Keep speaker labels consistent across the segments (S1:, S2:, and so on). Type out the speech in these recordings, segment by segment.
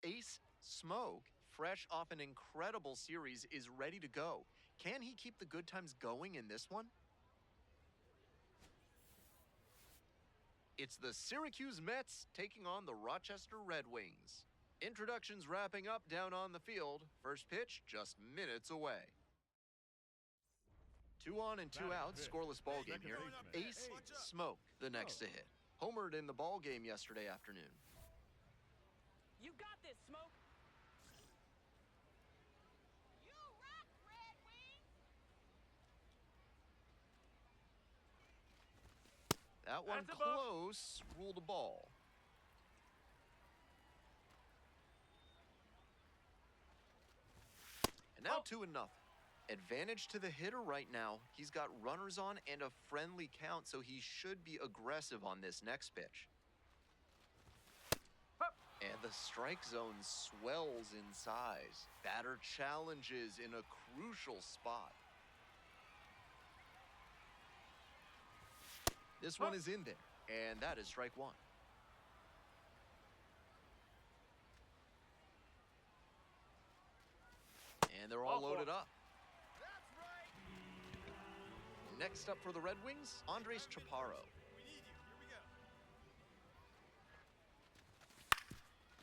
S1: Ace Smoke, fresh off an incredible series, is ready to go. Can he keep the good times going in this one? It's the Syracuse Mets taking on the Rochester Red Wings. Introductions wrapping up down on the field. First pitch just minutes away. 2 on and 2 out, scoreless ball game here. Ace Smoke, the next to hit. Homered in the ball game yesterday afternoon.
S2: You got this, Smoke.
S3: You rock, Red Wings.
S1: That one close, ruled a ball. And now 2-0. Advantage to the hitter right now. He's got runners on and a friendly count, so he should be aggressive on this next pitch. And the strike zone swells in size. Batter challenges in a crucial spot. This one is in there, and that is strike one. And they're all loaded up.
S4: That's right.
S1: Next up for the Red Wings, Andres Chaparro.
S4: We need you. Here we go.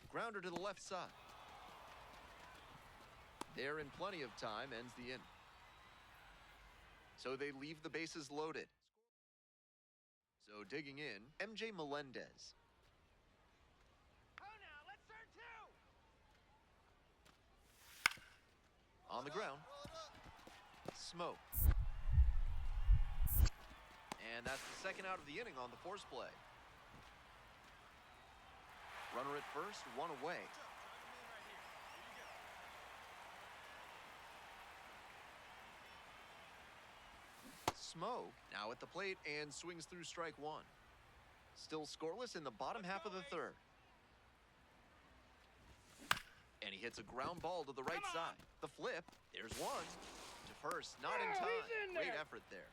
S1: Grounder to the left side. There in plenty of time, ends the inning. So they leave the bases loaded. So digging in, MJ Melendez.
S4: Oh, now let's turn two.
S1: On the ground, Smoke. And that's the second out of the inning on the force play. Runner at first, one away. Smoke now at the plate and swings through strike one. Still scoreless in the bottom half of the third. And he hits a ground ball to the right side. The flip, there's one. To first, not in time. Great effort there.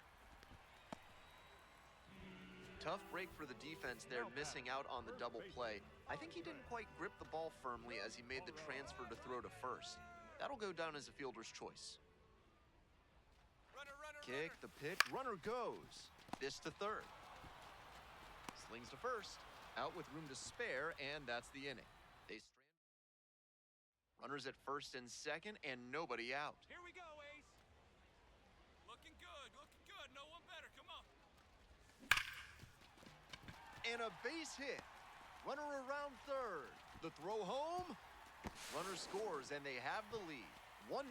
S1: Tough break for the defense there, missing out on the double play. I think he didn't quite grip the ball firmly as he made the transfer to throw to first. That'll go down as a fielder's choice. Kick, the pitch, runner goes. This to third. Slings to first. Out with room to spare, and that's the inning. They strand. Runners at first and second, and nobody out.
S4: Here we go, Ace. Looking good. No one better. Come on.
S1: And a base hit. Runner around third. The throw home. Runner scores, and they have the lead. 1-0.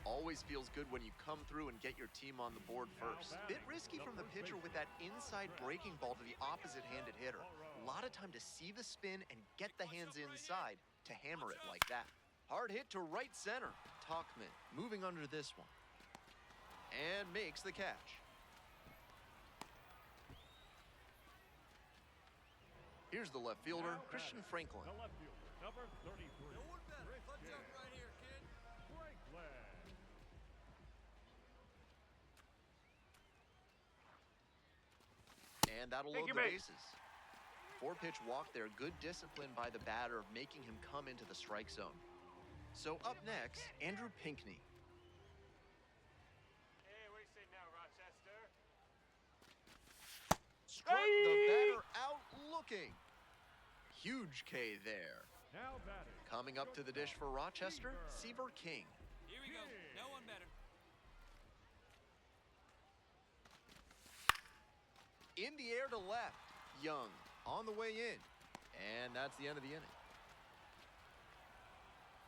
S1: Always feels good when you come through and get your team on the board first. Bit risky from the pitcher with that inside breaking ball to the opposite-handed hitter. A lot of time to see the spin and get the hands inside to hammer it like that. Hard hit to right center. Talkman moving under this one. And makes the catch. Here's the left fielder, Christian Franklin.
S5: The left fielder, number 33.
S4: No one better. Let's jump right here, kid.
S5: Franklin.
S1: And that'll load the bases. 4-pitch walk there. Good discipline by the batter, making him come into the strike zone. So up next, Andrew Pinckney.
S4: Hey, what do you say now, Rochester?
S1: Struck the batter out looking. Huge K there.
S5: Now batting.
S1: Coming up to the dish for Rochester, Seaver King.
S4: Here we go. No one better.
S1: In the air to left. Young on the way in. And that's the end of the inning.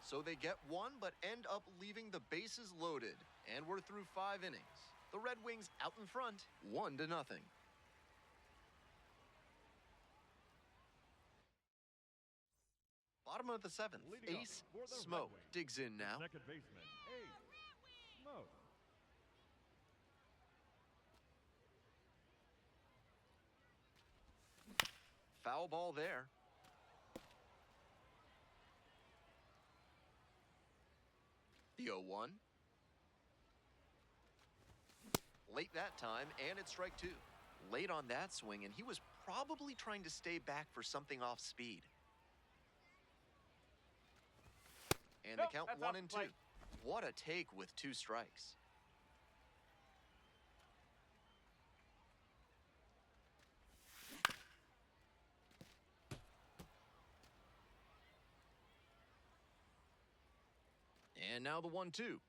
S1: So they get one, but end up leaving the bases loaded. And we're through 5 innings. The Red Wings out in front, 1-0. Bottom of the 7th,
S5: Leading
S1: Ace
S5: off for the
S1: Smoke
S5: Red Wings.
S1: digs in now.
S5: Second baseman, Ace Smoke.
S1: Foul ball there. The 0-1. Late that time, and it's strike 2. Late on that swing, and he was probably trying to stay back for something off speed. And
S6: Nope,
S1: they count
S6: that's
S1: 1
S6: off
S1: and
S6: the
S1: 2.
S6: plate.
S1: What a take with 2 strikes. And now the 1-2.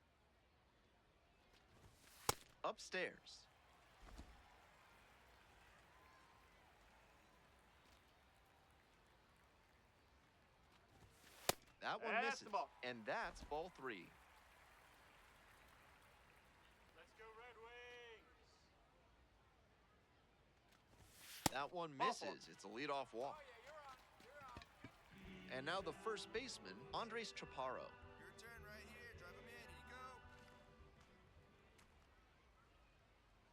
S1: Upstairs. That one
S6: That's
S1: misses.
S6: the ball.
S1: And that's ball 3.
S6: Let's go Red Wings.
S1: That one
S6: Ball
S1: misses. It's a leadoff walk.
S4: Oh, yeah, you're on. You're out.
S1: And now the first baseman, Andres Chaparro.
S7: Your turn right here. Drive him in. Here you go.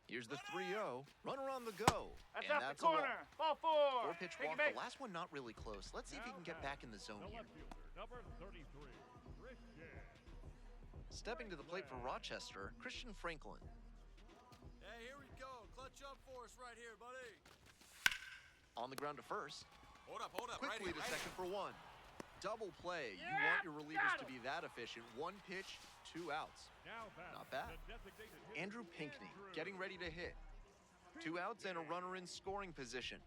S1: Here's the 3-0. Runner on the go.
S6: That's
S1: and
S6: up
S1: that's
S6: the
S1: a walk.
S6: corner. Ball 4.
S1: 4-pitch
S6: Take
S1: walk.
S6: it
S1: The
S6: back.
S1: last one not really close. Let's see if he can get back in the zone
S5: The
S1: here.
S5: left fielder, number 33, Christian.
S1: Stepping to the plate for Rochester, Christian Franklin.
S4: Hey, here we go. Clutch up for us right here, buddy.
S1: On the ground to first.
S4: Hold up.
S1: Quickly
S4: Righty,
S1: to
S4: righty.
S1: second for 1. Double play. You
S6: Yeah,
S1: want your relievers
S6: got
S1: to be that efficient. 1 pitch, 2 outs.
S5: Now batting,
S1: Not bad.
S5: the designated hitter,
S1: Andrew Pinkney
S5: Andrew.
S1: getting ready to hit. 2 outs and a runner in scoring position.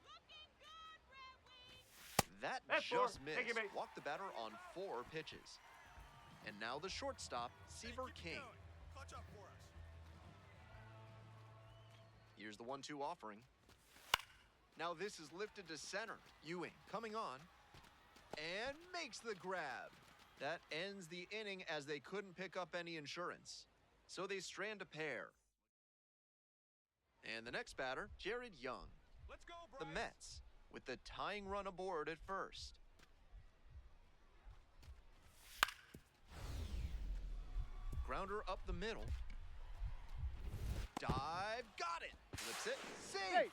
S3: Looking good, Red Wings.
S1: That
S6: That's
S1: just
S6: 4. Take it
S1: missed.
S6: back.
S1: Walked the batter on 4 pitches. And now the shortstop, Seaver King.
S7: Clutch up for us.
S1: Here's the 1-2 offering. Now this is lifted to center. Ewing coming on and makes the grab. That ends the inning as they couldn't pick up any insurance. So they strand a pair. And the next batter, Jared Young.
S4: Let's go, Bryce.
S1: The Mets with the tying run aboard at first. Grounder up the middle. Dive, got it. Flips it, safe.
S6: Hey.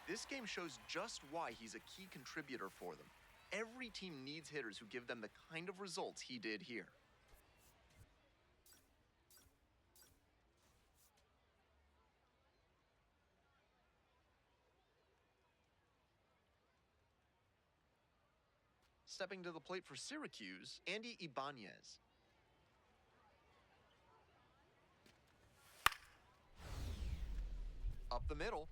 S1: This game shows just why he's a key contributor for them. Every team needs hitters who give them the kind of results he did here. Stepping to the plate for Syracuse, Andy Ibanez. Up the middle.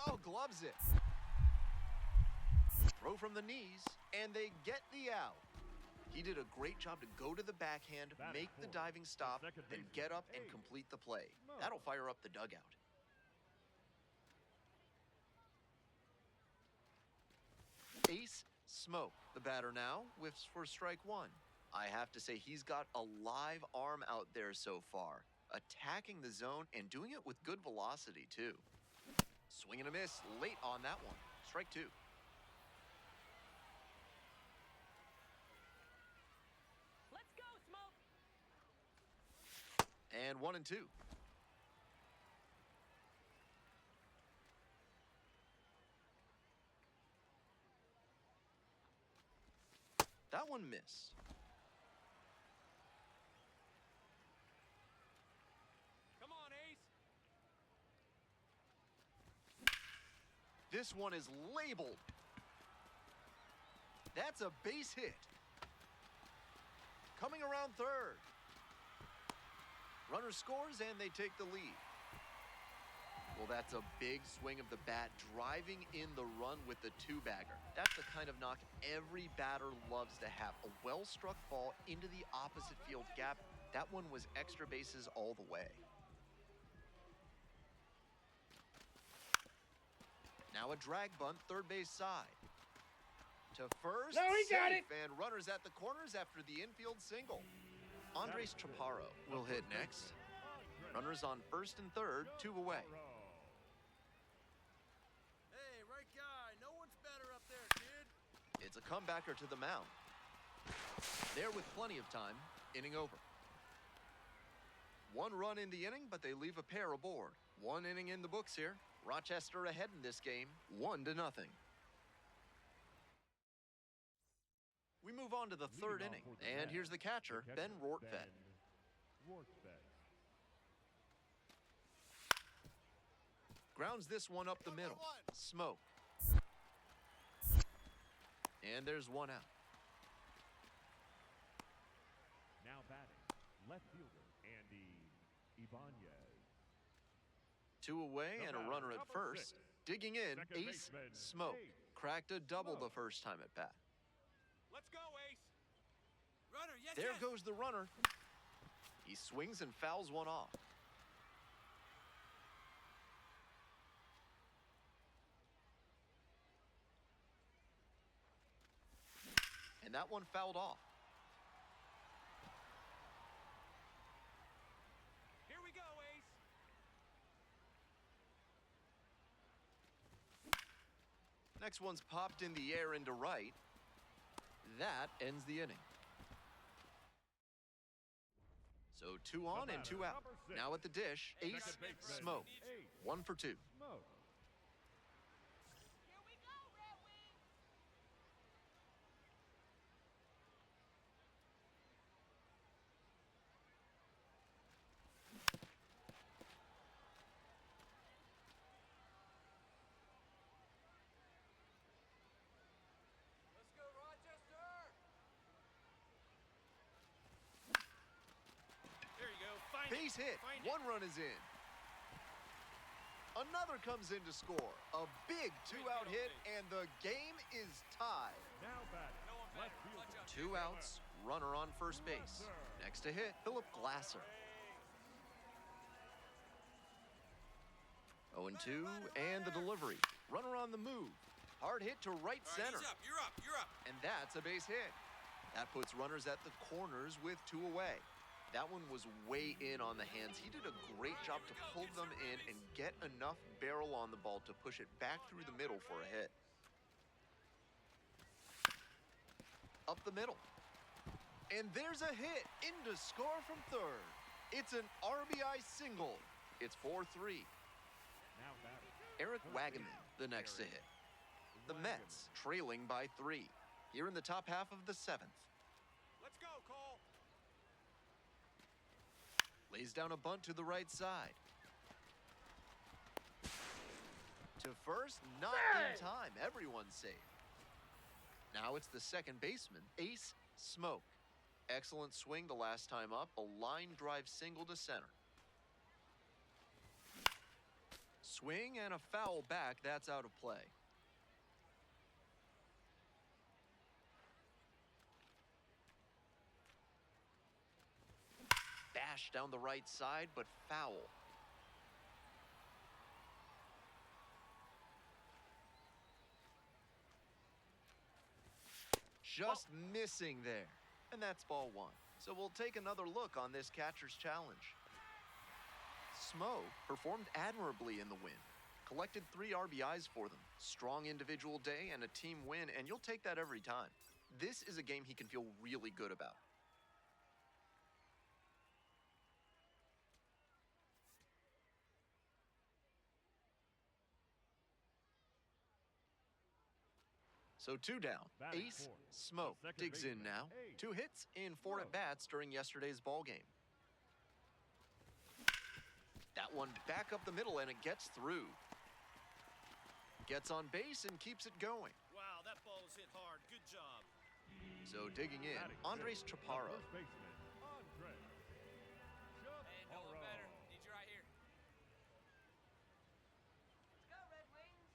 S1: Oh, gloves it. Throw from the knees, and they get the out. He did a great job to go to the backhand, make the diving stop, then get up and complete the play. That'll fire up the dugout. Ace Smoke, the batter now, whiffs for strike 1. I have to say he's got a live arm out there so far, attacking the zone and doing it with good velocity too. Swing and a miss late on that one. Strike 2.
S2: Let's go, Smoke.
S1: And 1 and 2. That one missed.
S4: Come on, Ace.
S1: This one is labeled. That's a base hit. Coming around third. Runner scores and they take the lead. Well, that's a big swing of the bat, driving in the run with the 2-bagger. That's the kind of knock every batter loves to have. A well-struck ball into the opposite field gap. That one was extra bases all the way. Now a drag bunt, third base side. To first,
S6: No, he got
S1: safe, and runners at the corners after the infield single. Andres Chaparro will hit next. Runners on first and third, 2 away.
S4: Hey, right guy. No one's better up there, kid.
S1: It's a comebacker to the mound. There with plenty of time, inning over. 1 run in the inning, but they leave a pair aboard. 1 inning in the books here. Rochester ahead in this game, 1-0. We move on to the third inning, and here's the catcher, Ben Rortvedt. Grounds this one up the middle. Smoke. And there's one out.
S5: Now batting, left fielder Andy Ibanez.
S1: 2 away and a runner at first. Digging in,
S5: Second
S1: Ace
S5: baseman,
S1: Smoke.
S5: Ace
S1: Cracked a double the
S5: Smoke.
S1: first time at bat.
S4: Let's go, Ace. Runner, yes,
S1: There
S4: yes.
S1: goes the runner. He swings and fouls one off. And that one fouled off.
S4: Here we go, Ace.
S1: Next one's popped in the air into right. That ends the inning. So 2 on and 2 out.
S5: Number 6.
S1: Now at the dish, Ace
S5: Second baseman,
S1: Smoke.
S5: Ace
S1: 1 for 2.
S5: Smoke.
S3: Here we go, Red Wings.
S4: Let's go, Rochester. There you go. Find it.
S1: Base hit.
S4: Find it.
S1: 1 run is in. Another comes in to score. A big 2-out hit, and the game is tied.
S5: Now batting,
S4: No one
S5: left
S4: better. Watch
S5: fielder
S1: 2
S4: out.
S1: outs, runner on first base. Next to hit, Philip Glasser. 0-2, and the delivery. Runner on the move. Hard hit to right
S4: All right,
S1: center.
S4: he's up. You're up. You're up.
S1: And that's a base hit. That puts runners at the corners with 2 away. That one was way in on the hands. He did a great job to pull them in and get enough barrel on the ball to push it back through the middle for a hit. Up the middle. And there's a hit into score from third. It's an RBI single. It's 4-3.
S5: Now batting,
S1: Eric Wagaman, the next to hit. The Mets trailing by 3. Here in the top half of the 7th.
S4: Let's go, Cole.
S1: Lays down a bunt to the right side. To first, not in time. Everyone's safe. Now it's the second baseman, Ace Smoke. Excellent swing the last time up. A line drive single to center. Swing and a foul back. That's out of play. Bash down the right side, but foul. Just missing there. And that's ball 1. So we'll take another look on this catcher's challenge. Smoke performed admirably in the win. Collected 3 RBIs for them. Strong individual day and a team win, and you'll take that every time. This is a game he can feel really good about. So 2 down.
S5: Batting
S1: Ace
S5: fourth,
S1: Smoke
S5: the second
S1: digs in
S5: baseman,
S1: now.
S5: Ace
S1: 2 hits in 4
S5: Smoke.
S1: at-bats during yesterday's ball game. That one back up the middle, and it gets through. Gets on base and keeps it going.
S6: Wow, that ball was hit hard. Good job.
S1: So digging in,
S5: Batting
S1: Andres
S5: fifth, the
S1: Chaparro.
S5: first baseman, Andres
S4: Hey, no one
S5: Chaparro.
S4: better. Need you right here.
S3: Let's go, Red Wings.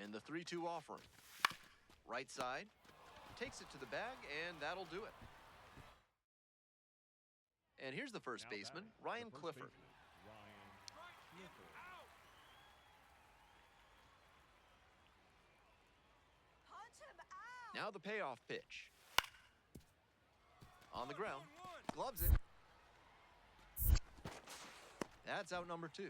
S1: And the 3-2 offering. Right side, takes it to the bag, and that'll do it. And here's the first
S5: Now
S1: baseman,
S5: batting,
S1: Ryan
S5: the first
S1: Clifford.
S5: baseman, Ryan
S4: Right.
S5: Clifford.
S4: Out.
S3: Punch him out.
S1: Now the payoff pitch. On the ground,
S4: 1-1.
S1: gloves it. That's out number 2.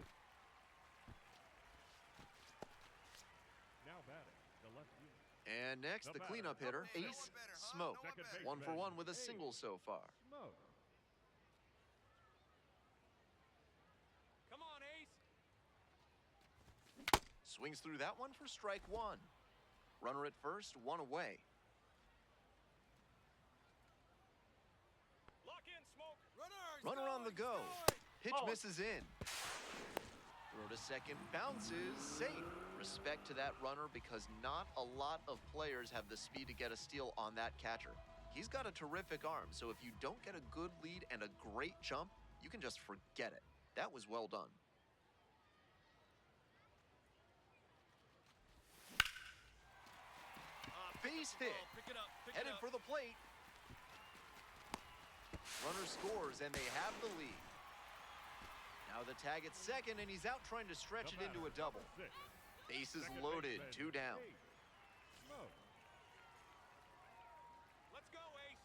S5: Now batting, the left fielder.
S1: And next,
S5: The
S1: the
S5: batter.
S1: cleanup hitter,
S7: No one
S1: Ace
S7: better, huh?
S1: Smoke.
S7: No one
S5: Second
S7: better.
S1: 1 for
S5: baseman,
S1: 1 with a
S5: Ace
S1: single so far.
S5: Smoke.
S4: Come on, Ace.
S1: Swings through that one for strike 1. Runner at first, 1 away.
S4: Lock in, Smoke.
S1: Runner on the go. Pitch misses in. Throw to second, bounces, safe. Respect to that runner because not a lot of players have the speed to get a steal on that catcher. He's got a terrific arm, so if you don't get a good lead and a great jump, you can just forget it. That was well done. Base hit.
S6: Pick it up.
S1: Headed for the plate. Runner scores, and they have the lead. Now the tag at second, and he's out trying to stretch it into a double. Bases loaded, 2 down.
S5: Smoke.
S4: Let's go, Ace.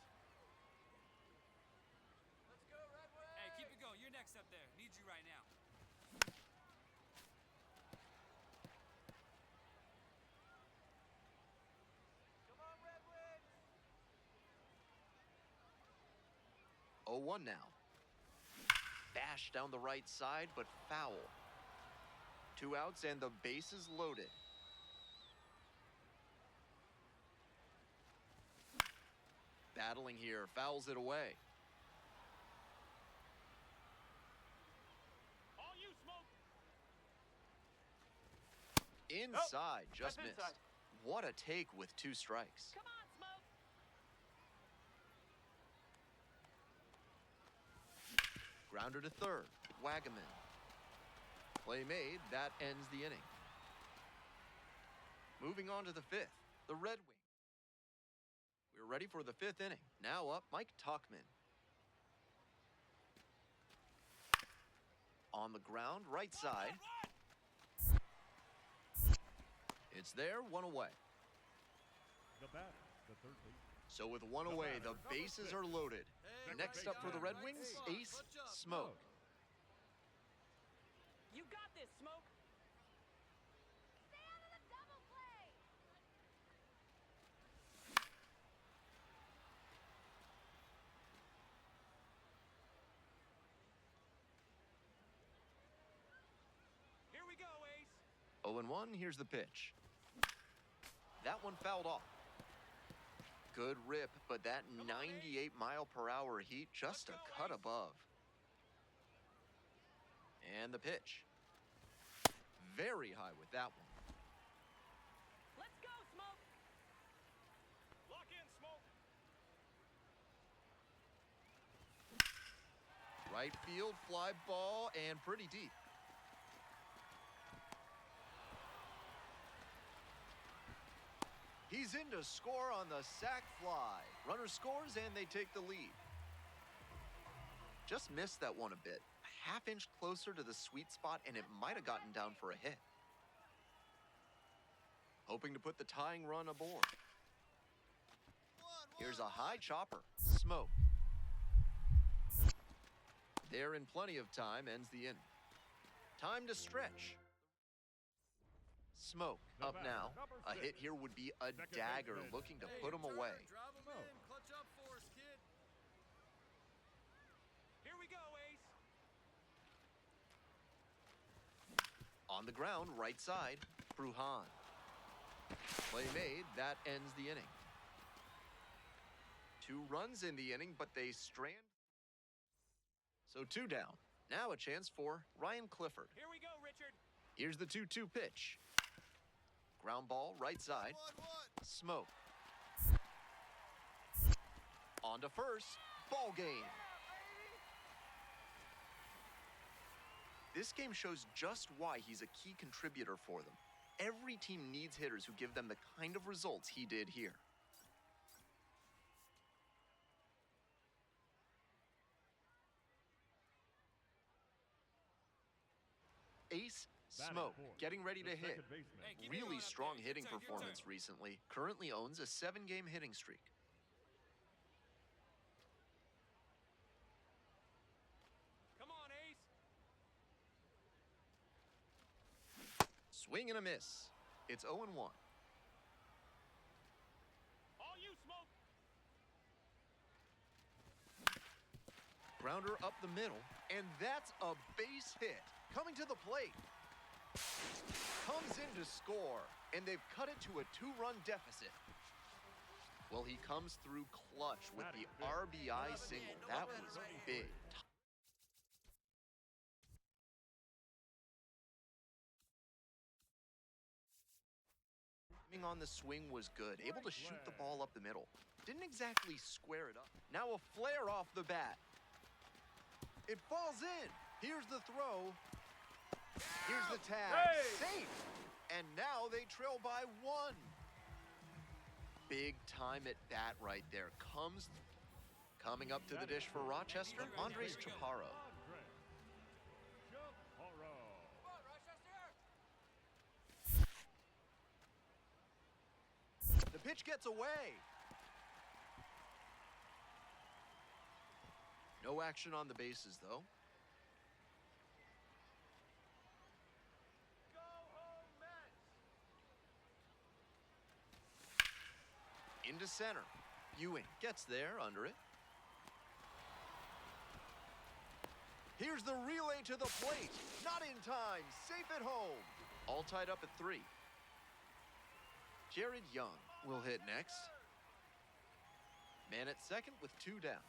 S3: Let's go, Red Wings.
S4: Hey, keep it going. You're next up there. Need you right now.
S3: Come on, Red Wings.
S1: 0-1 now. Bash down the right side, but foul. 2 outs and the bases loaded. Battling here, fouls it away.
S4: All you, Smoke.
S1: Inside, just
S2: that's
S1: missed.
S2: inside.
S1: What a take with 2 strikes.
S2: Come on, Smoke.
S1: Grounder to third, Wagaman. Play made, that ends the inning. Moving on to the 5th, the Red Wings. We're ready for the 5th inning. Now up, Mike Talkman. On the ground, right side. It's there, 1 away.
S5: The batter, the third baseman.
S1: So with 1 away, the bases are loaded.
S6: Hey,
S1: Next up for the Red Wings, Ace
S6: Clutch up.
S1: Smoke.
S2: You got this, Smoke.
S3: Stay out of the double play.
S4: Here we go, Ace.
S1: 0-1, here's the pitch. That one fouled off. Good rip, but that 98-mile-per-hour heat just a cut above. And the pitch. Very high with that one.
S2: Let's go, Smoke.
S4: Lock in, Smoke.
S1: Right field, fly ball, and pretty deep. He's in to score on the sac fly. Runner scores, and they take the lead. Just missed that one a bit. A half-inch closer to the sweet spot, and it might have gotten down for a hit. Hoping to put the tying run aboard. Here's a high chopper. Smoke. There in plenty of time, ends the inning. Time to stretch. Smoke
S5: The
S1: up
S5: batter,
S1: now.
S5: number
S1: A
S5: 6.
S1: hit here would be a
S5: Second
S1: dagger
S5: baseman.
S1: looking to
S6: Hey,
S1: put him
S6: your turn.
S1: away.
S6: Drive 'em
S5: Smoke.
S6: in. Clutch up for us, kid.
S4: Here we go, Ace.
S1: On the ground, right side, Bruhan. Play made, that ends the inning. 2 runs in the inning, but they strand. So 2 down. Now a chance for Ryan Clifford.
S4: Here we go, Richard.
S1: Here's the 2-2 pitch. Ground ball, right side,
S7: 1-1.
S1: Smoke. On to first, ball game. This game shows just why he's a key contributor for them. Every team needs hitters who give them the kind of results he did here. Ace
S5: Batting
S1: Smoke,
S5: fourth,
S1: getting ready
S5: the
S1: to hit.
S5: second baseman.
S4: Hey, keep it
S1: Really
S4: going up
S1: strong
S4: there.
S1: hitting
S4: Your turn, your
S1: performance
S4: turn.
S1: recently. Currently owns a 7-game hitting streak.
S4: Come on, Ace.
S1: Swing and a miss. It's 0-1.
S4: All you, Smoke.
S1: Grounder up the middle, and that's a base hit. Coming to the plate. Comes in to score, and they've cut it to a 2-run deficit. Well, he comes through clutch with the RBI single. That was big. On the swing was good, able to shoot the ball up the middle. Didn't exactly square it up. Now a flare off the bat. It falls in. Here's the throw. Here's the tag. Safe. And now they trail by 1. Big time at bat right there. Coming up to the dish for Rochester, Andres Chaparro. The pitch gets away. No action on the bases, though. Into center. Ewing gets there under it. Here's the relay to the plate. Not in time. Safe at home. All tied up at 3. Jared Young will hit next. Man at second with 2 down.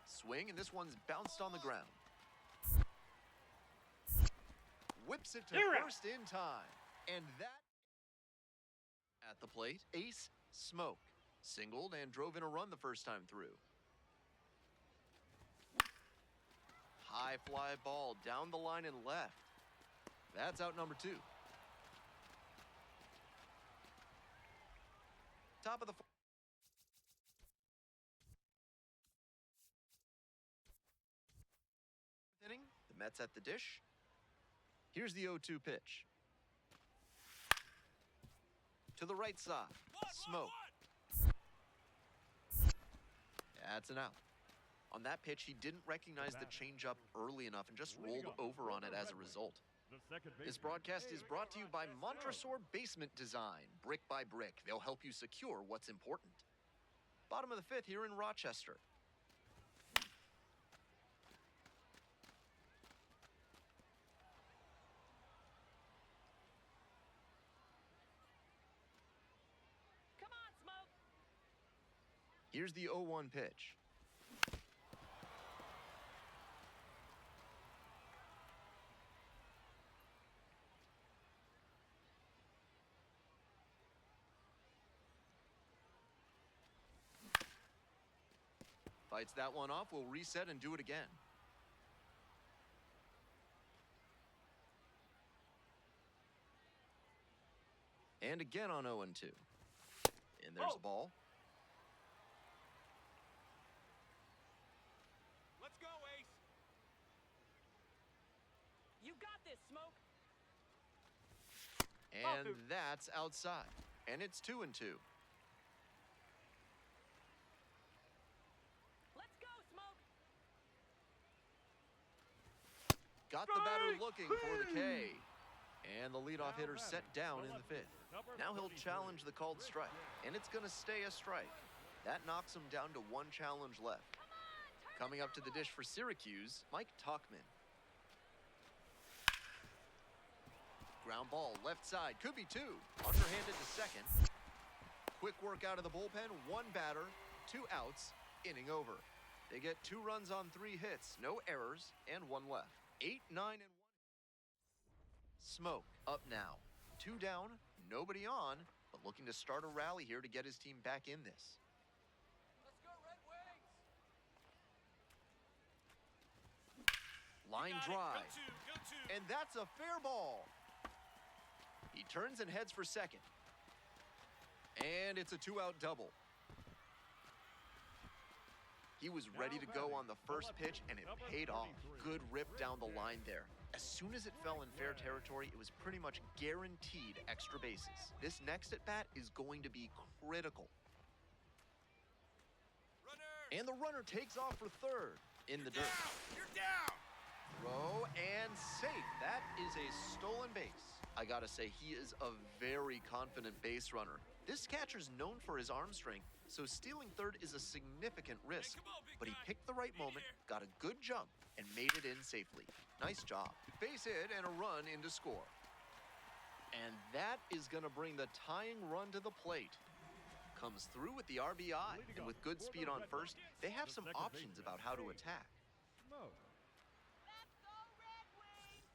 S1: Swing, and this one's bounced on the ground. Whips it to first in time. And that at the plate, Ace Smoke singled and drove in a run the first time through. High fly ball down the line and left. That's out number 2. Top of the inning, the Mets at the dish. Here's the 0-2 pitch. To the right side. Smoke. That's an out. On that pitch, he didn't recognize the changeup early enough and just rolled over on it as a result. This broadcast is brought to you by Montresor Basement Design. Brick by brick, they'll help you secure what's important. Bottom of the 5th here in Rochester.
S2: Come on, Smoke.
S1: Here's the 0-1 pitch. Fights that one off, we'll reset and do it again. And again on 0-2. And there's a ball.
S4: Let's go, Ace.
S2: You got this, Smoke.
S1: And that's outside. And it's 2-2.
S2: Let's go, Smoke.
S1: Got the batter looking for the K. And the leadoff hitter set down in the 5th. Now he'll challenge the called strike. And it's going to stay a strike. That knocks him down to 1 challenge left. Coming up to the dish for Syracuse, Mike Talkman. Ground ball, left side, could be 2. Underhanded to second. Quick work out of the bullpen, 1 batter, 2 outs, inning over. They get 2 runs on 3 hits, no errors, and 1 left. 8, 9, and 1. Smoke up now. 2 down, nobody on, but looking to start a rally here to get his team back in this.
S4: Let's go, Red Wings.
S1: Line drive.
S6: Go to.
S1: And that's a fair ball. He turns and heads for second. And it's a 2-out double. He was ready to go on the first pitch, and it paid off. Good rip down the line there. As soon as it fell in fair territory, it was pretty much guaranteed extra bases. This next at-bat is going to be critical.
S6: Runner.
S1: And the runner takes off for third in the dirt.
S6: You're down.
S1: Throw and safe. That is a stolen base. I gotta say, he is a very confident base runner. This catcher's known for his arm strength, so stealing third is a significant risk.
S4: Hey, come on, big
S1: But he
S4: guy.
S1: picked the right
S4: Need
S1: moment,
S4: here.
S1: got a good jump, and made it in safely. Nice job. Base hit and a run in to score. And that is gonna bring the tying run to the plate. Comes through with the RBI, and with good speed on first, they have some options about how to attack.
S5: Smoke.
S3: Let's go, Red Wings!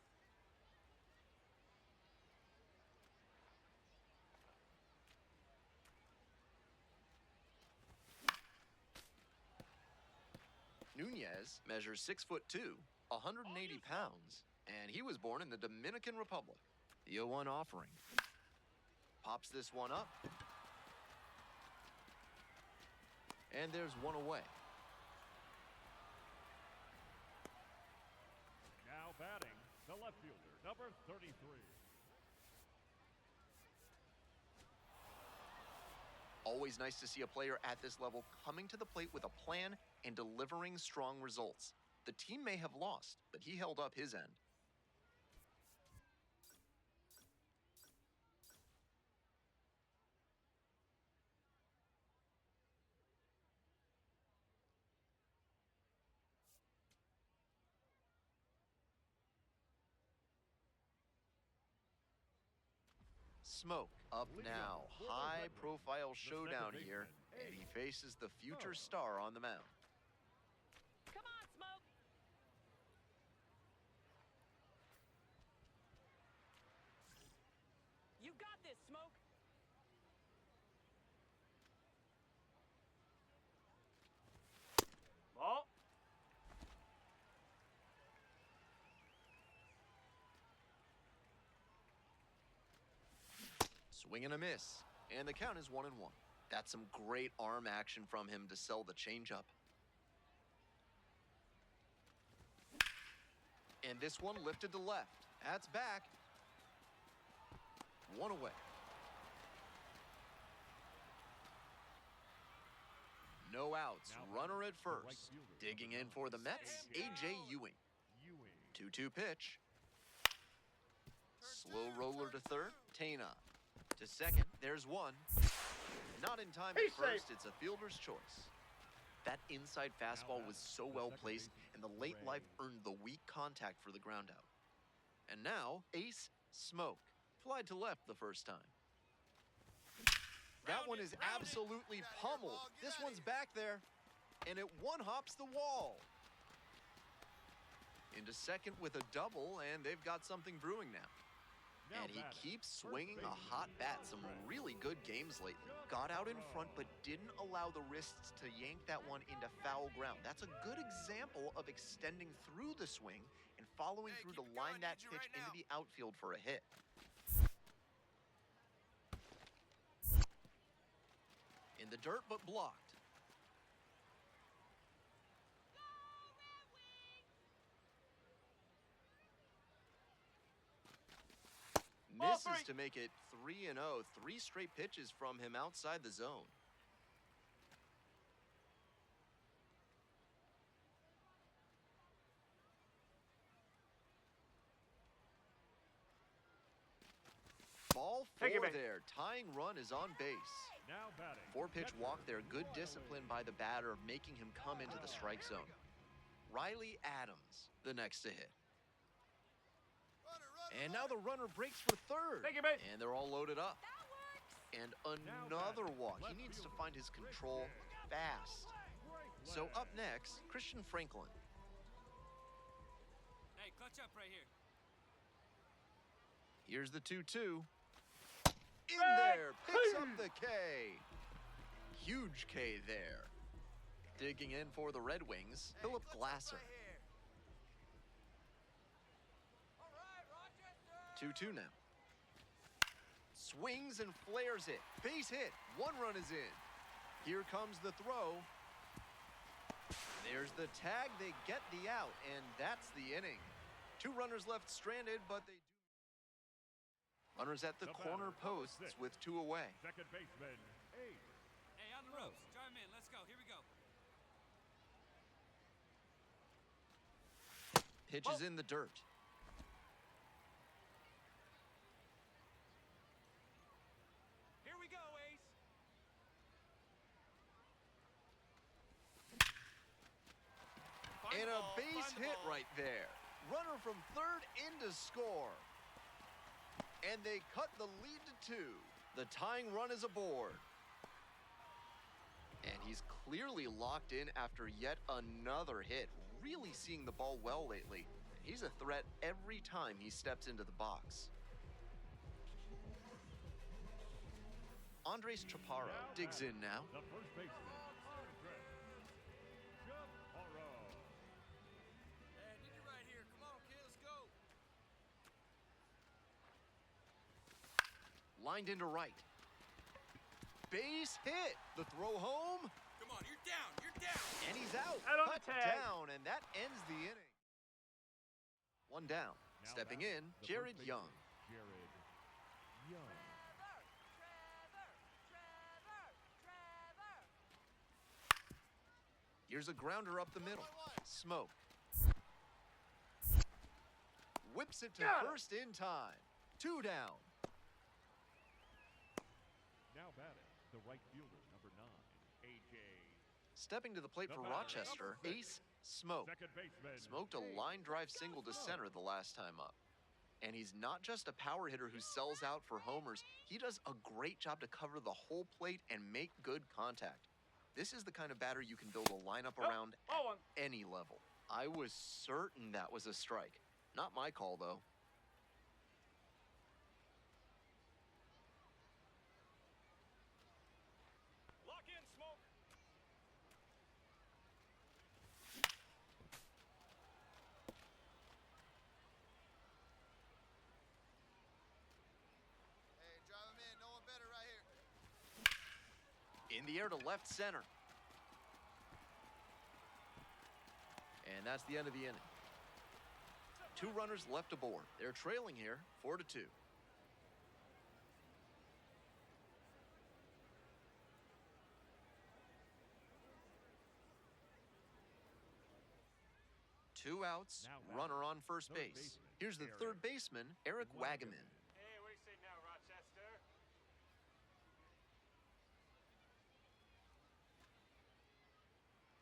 S1: Torres measures 6'2", 180 pounds, and he was born in the Dominican Republic. The 0-1 offering. Pops this one up. And there's one away.
S5: Now batting, the left fielder, number 33.
S1: Always nice to see a player at this level coming to the plate with a plan and delivering strong results. The team may have lost, but he held up his end. Smoke up now. High-profile showdown here, and he faces the future star on the mound.
S2: Come on, Smoke. You got this, Smoke.
S8: Ball.
S1: Swing and a miss, and the count is 1-1. That's some great arm action from him to sell the changeup. And this one lifted to left. That's back. One away. No outs. Runner at first. Digging in for the Mets, A.J. Ewing. 2-2 pitch. Slow roller to third. Tana. To second, there's one. Not in time at first, it's a fielder's choice. That inside fastball was so well placed, and the late life earned the weak contact for the ground out. And now, Ace Smoke. Flied to left the first time. That one is absolutely pummeled. This one's back there, and it one-hops the wall. Into second with a double, and they've got something brewing now. And he keeps swinging a hot bat. Some really good games lately. Got out in front, but didn't allow the wrists to yank that one into foul ground. That's a good example of extending through the swing and following through to line that pitch into the outfield for a hit. In the dirt, but blocked. Misses to make it 3-0. 3 straight pitches from him outside the zone. Ball 4 there. Tying run is on base.
S5: Now batting.
S1: 4-pitch walk there. Good discipline by the batter, making him come into the strike zone. Riley Adams, the next to hit. And now the runner breaks for third. And they're all loaded up. And another walk. He needs to find his control fast. So up next, Christian Franklin.
S4: Hey, clutch up right here.
S1: Here's the 2-2. In there, picks up the K. Huge K there. Digging in for the Red Wings, Philip Glasser. 2-2 now. Swings and flares it. Base hit. 1 run is in. Here comes the throw. There's the tag. They get the out, and that's the inning. 2 runners left stranded, but they do. Runners at the corner posts with 2 away.
S5: Second baseman, Ace.
S4: Hey, on the ropes. Drive him in. Let's go. Here we go.
S1: Pitch is in the dirt.
S4: Here we go, Ace.
S1: And a base hit right there. Runner from third in to score. And they cut the lead to 2. The tying run is aboard. And he's clearly locked in after yet another hit. Really seeing the ball well lately. He's a threat every time he steps into the box. Andres Chaparro digs in now.
S5: The first baseman, Andres Chaparro.
S1: Lined into right. Base hit. The throw home.
S6: Come on, you're down. You're down.
S1: And he's out.
S8: Out on the
S1: Cut
S8: tag.
S1: down, and that ends the inning. One down.
S5: Now
S1: Stepping
S5: back,
S1: in,
S5: the
S1: Jared
S5: first baseman,
S1: Young.
S5: Jared Young.
S1: Here's a grounder up the middle. Smoke. Whips it to
S8: Got it.
S1: first in time. 2 down.
S5: Now batting, the right fielder, number 9, A.J.
S1: Stepping to the plate
S5: The
S1: for
S5: batter,
S1: Rochester,
S5: number
S1: Ace Smoke.
S5: Second baseman.
S1: Smoked a line drive single to center the last time up. And he's not just a power hitter who sells out for homers. He does a great job to cover the whole plate and make good contact. This is the kind of batter you can build a lineup around
S8: Oh,
S1: at any level. I was certain that was a strike. Not my call, though.
S8: lock in, Smoke.
S7: Hey, drive him in. No one better right here.
S1: In the air to left center. And that's the end of the inning. 2 runners left aboard. They're trailing here, 4-2. Two outs,
S5: Now batting,
S1: runner on first
S5: third
S1: base.
S5: baseman,
S1: Here's the
S5: Eric
S1: third baseman, Eric Wagaman.
S8: Hey, what do you say now, Rochester?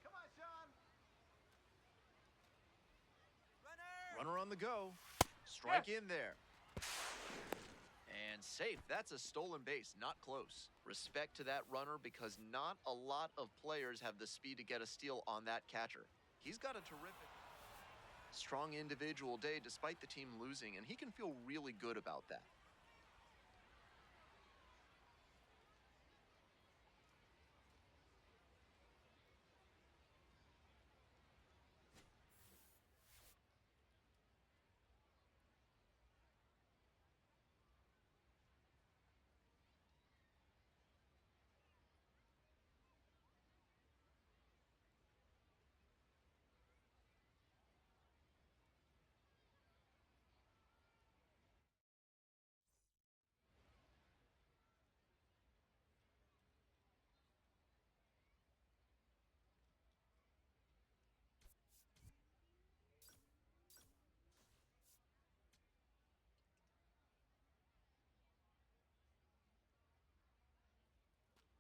S7: Come on, Sean.
S1: Runner on the go. Strike in there. And safe. That's a stolen base. Not close. Respect to that runner because not a lot of players have the speed to get a steal on that catcher. He's got a terrific, strong individual day despite the team losing, and he can feel really good about that.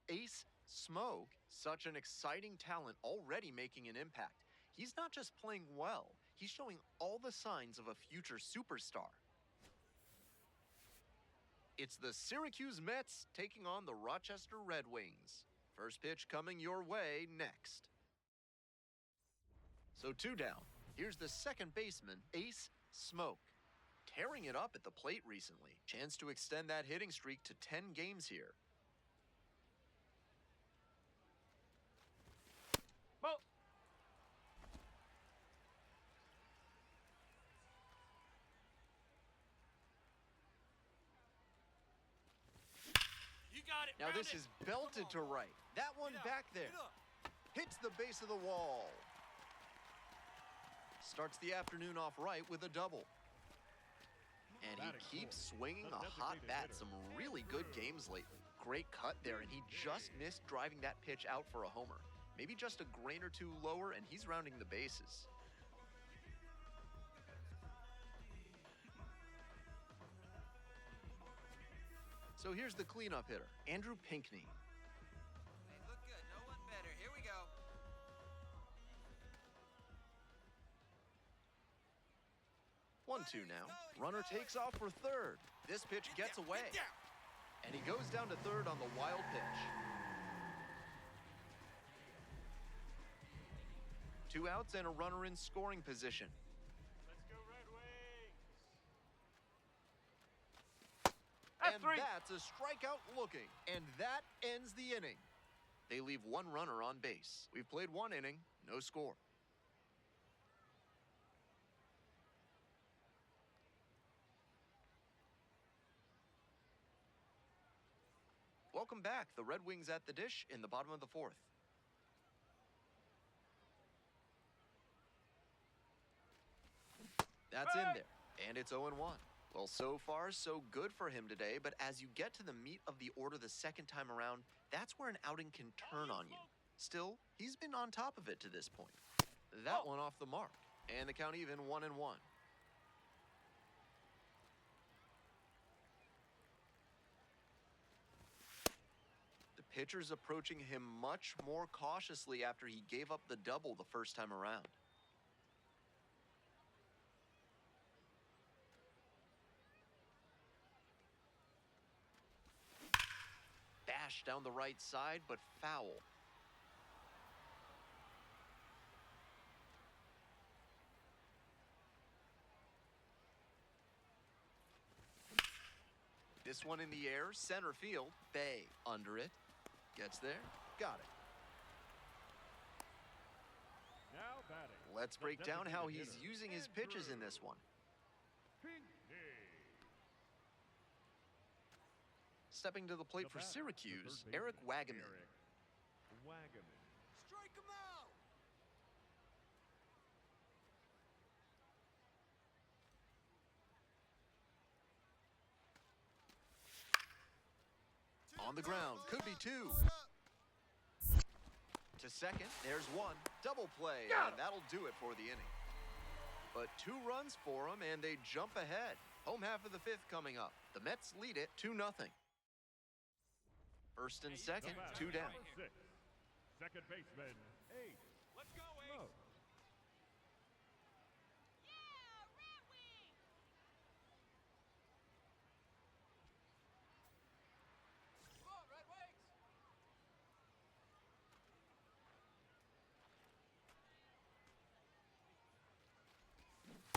S1: Ace Smoke, such an exciting talent already making an impact. He's not just playing well, he's showing all the signs of a future superstar. It's the Syracuse Mets taking on the Rochester Red Wings. First pitch coming your way next. So 2 down. Here's the second baseman, Ace Smoke. Tearing it up at the plate recently. Chance to extend that hitting streak to 10 games here.
S8: Well,
S6: You got it.
S1: Now
S6: Round
S1: this
S6: it.
S1: is belted to right. That one
S6: Get up,
S1: back there.
S6: get up.
S1: Hits the base of the wall. Starts the afternoon off right with a double. And he
S5: Batting
S1: keeps
S5: fourth,
S1: swinging
S5: the
S1: a hot
S5: designated
S1: bat.
S5: hitter,
S1: Some really good
S5: Andrew.
S1: games lately. Great cut there, and he just missed driving that pitch out for a homer. Maybe just a grain or two lower, and he's rounding the bases. So here's the cleanup hitter, Andrew Pinkney.
S6: Hey, look good. No one better. Here we go.
S1: 1-2 now. Runner takes off for third. This pitch gets away.
S6: Get down.
S1: And he goes down to third on the wild pitch. 2 outs and a runner in scoring position.
S8: let's go Red Wings.
S1: And
S8: F3.
S1: that's a strikeout looking. And that ends the inning. They leave 1 runner on base. We've played 1 inning, no score. Welcome back. The Red Wings at the dish in the bottom of the fourth. That's in there, and it's 0-1. Well, so far, so good for him today, but as you get to the meat of the order the second time around, that's where an outing can turn on you. Still, he's been on top of it to this point. That one off the mark, and the count even 1-1. The pitcher's approaching him much more cautiously after he gave up the double the first time around. Bash down the right side, but foul. This one in the air, center field. Bay under it. Gets there. Got it.
S5: Now batting.
S1: Let's
S5: the
S1: break down how
S5: designated
S1: he's
S5: hitter,
S1: using his
S5: Andrew.
S1: pitches in this one.
S5: Pinckney.
S1: Stepping to the plate
S5: The
S1: for
S5: batter, the
S1: Syracuse,
S5: third
S1: Eric
S5: baseman,
S1: Wagaman.
S5: Eric Wagaman.
S6: Strike him out!
S1: On the ground, could be two. To second, there's one. Double play, and that'll do it for the inning. But 2 runs for them, and they jump ahead. Home half of the fifth coming up. The Mets lead it 2-0. First and second,
S5: The batter,
S1: 2 down.
S5: number 6, second baseman, Ace
S4: Let's go, Ace.
S5: Smoke.
S3: Yeah, Red Wings!
S6: Come on, Red Wings!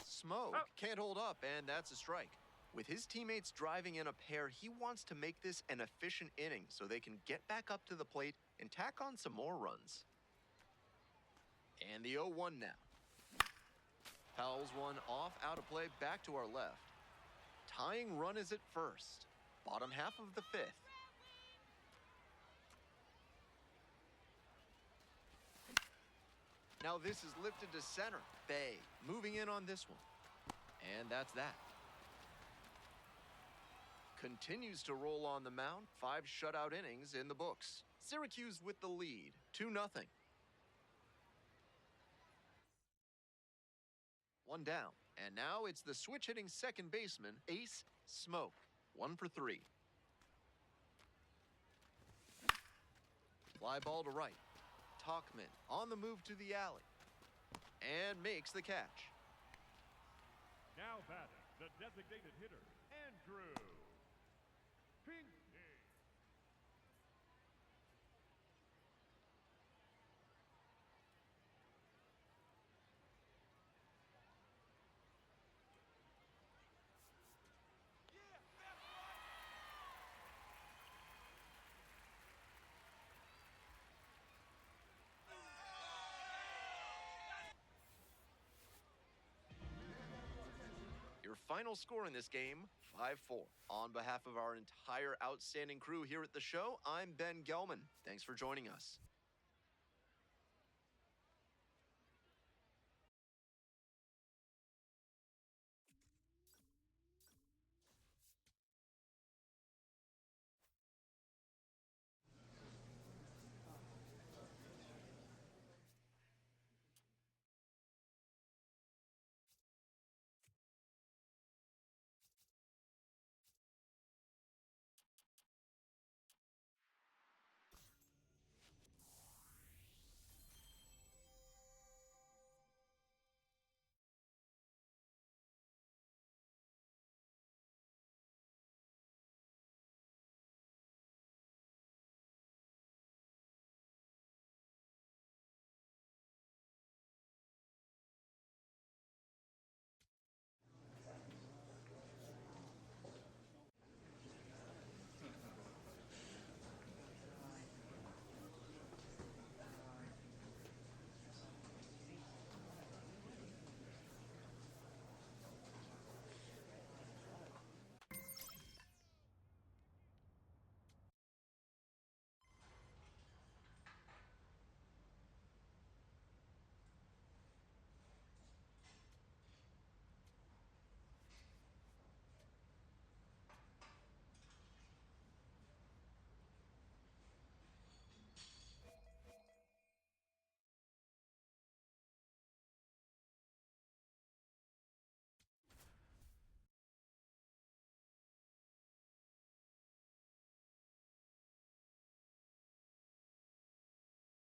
S1: Smoke can't hold up, and that's a strike. With his teammates driving in a pair, he wants to make this an efficient inning so they can get back up to the plate and tack on some more runs. And the 0-1 now. Fouls one off, out of play, back to our left. Tying run is at first. Bottom half of the fifth. Now this is lifted to center. Bay moving in on this one. And that's that. Continues to roll on the mound. 5 shutout innings in the books. Syracuse with the lead, 2-0. 1 down. And now it's the switch-hitting second baseman, Ace Smoke. 1 for 3. Fly ball to right. Talkman on the move to the alley. And makes the catch.
S5: Now batting, the designated hitter, Andrew Pinckney.
S1: Your final score in this game, 5-4. On behalf of our entire outstanding crew here at the show, I'm Ben Gelman. Thanks for joining us.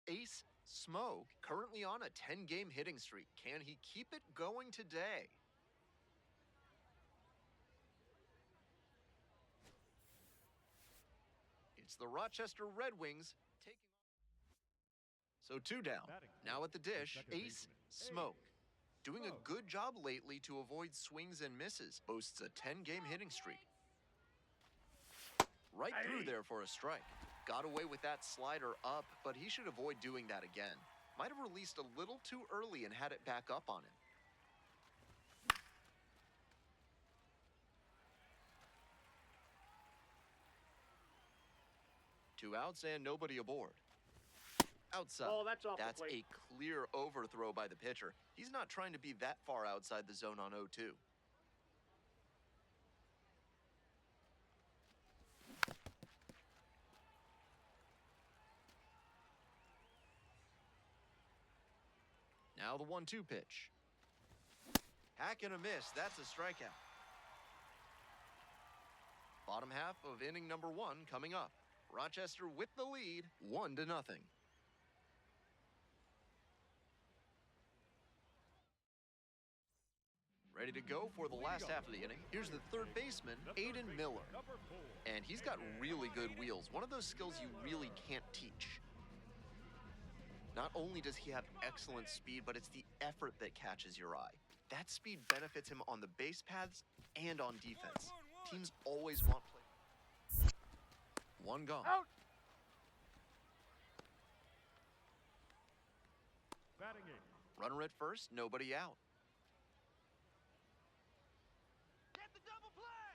S1: Ace Smoke, currently on a 10-game hitting streak. Can he keep it going today? It's the Rochester Red Wings taking. So 2 down. Now at the dish, Ace Smoke. Doing a good job lately to avoid swings and misses. Boasts a 10-game hitting streak. Right through there for a strike. Got away with that slider up, but he should avoid doing that again. Might have released a little too early and had it back up on him. 2 outs and nobody aboard. Outside.
S8: Oh, that's off the
S1: That's
S8: plate.
S1: a clear overthrow by the pitcher. He's not trying to be that far outside the zone on 0-2. Now the 1-2 pitch. Hack and a miss. That's a strikeout. Bottom half of inning number 1 coming up. Rochester with the lead, 1-0. Ready to go for the last half of the inning. Here's the third baseman, Aiden Miller. And he's got really good wheels. One of those skills you really can't teach. Not only does he have excellent speed, but it's the effort that catches your eye. That speed benefits him on the base paths and on defense. Teams always want play. 1 gone.
S8: Out!
S5: Batting 8.
S1: Runner at first, nobody out.
S7: Get the double play!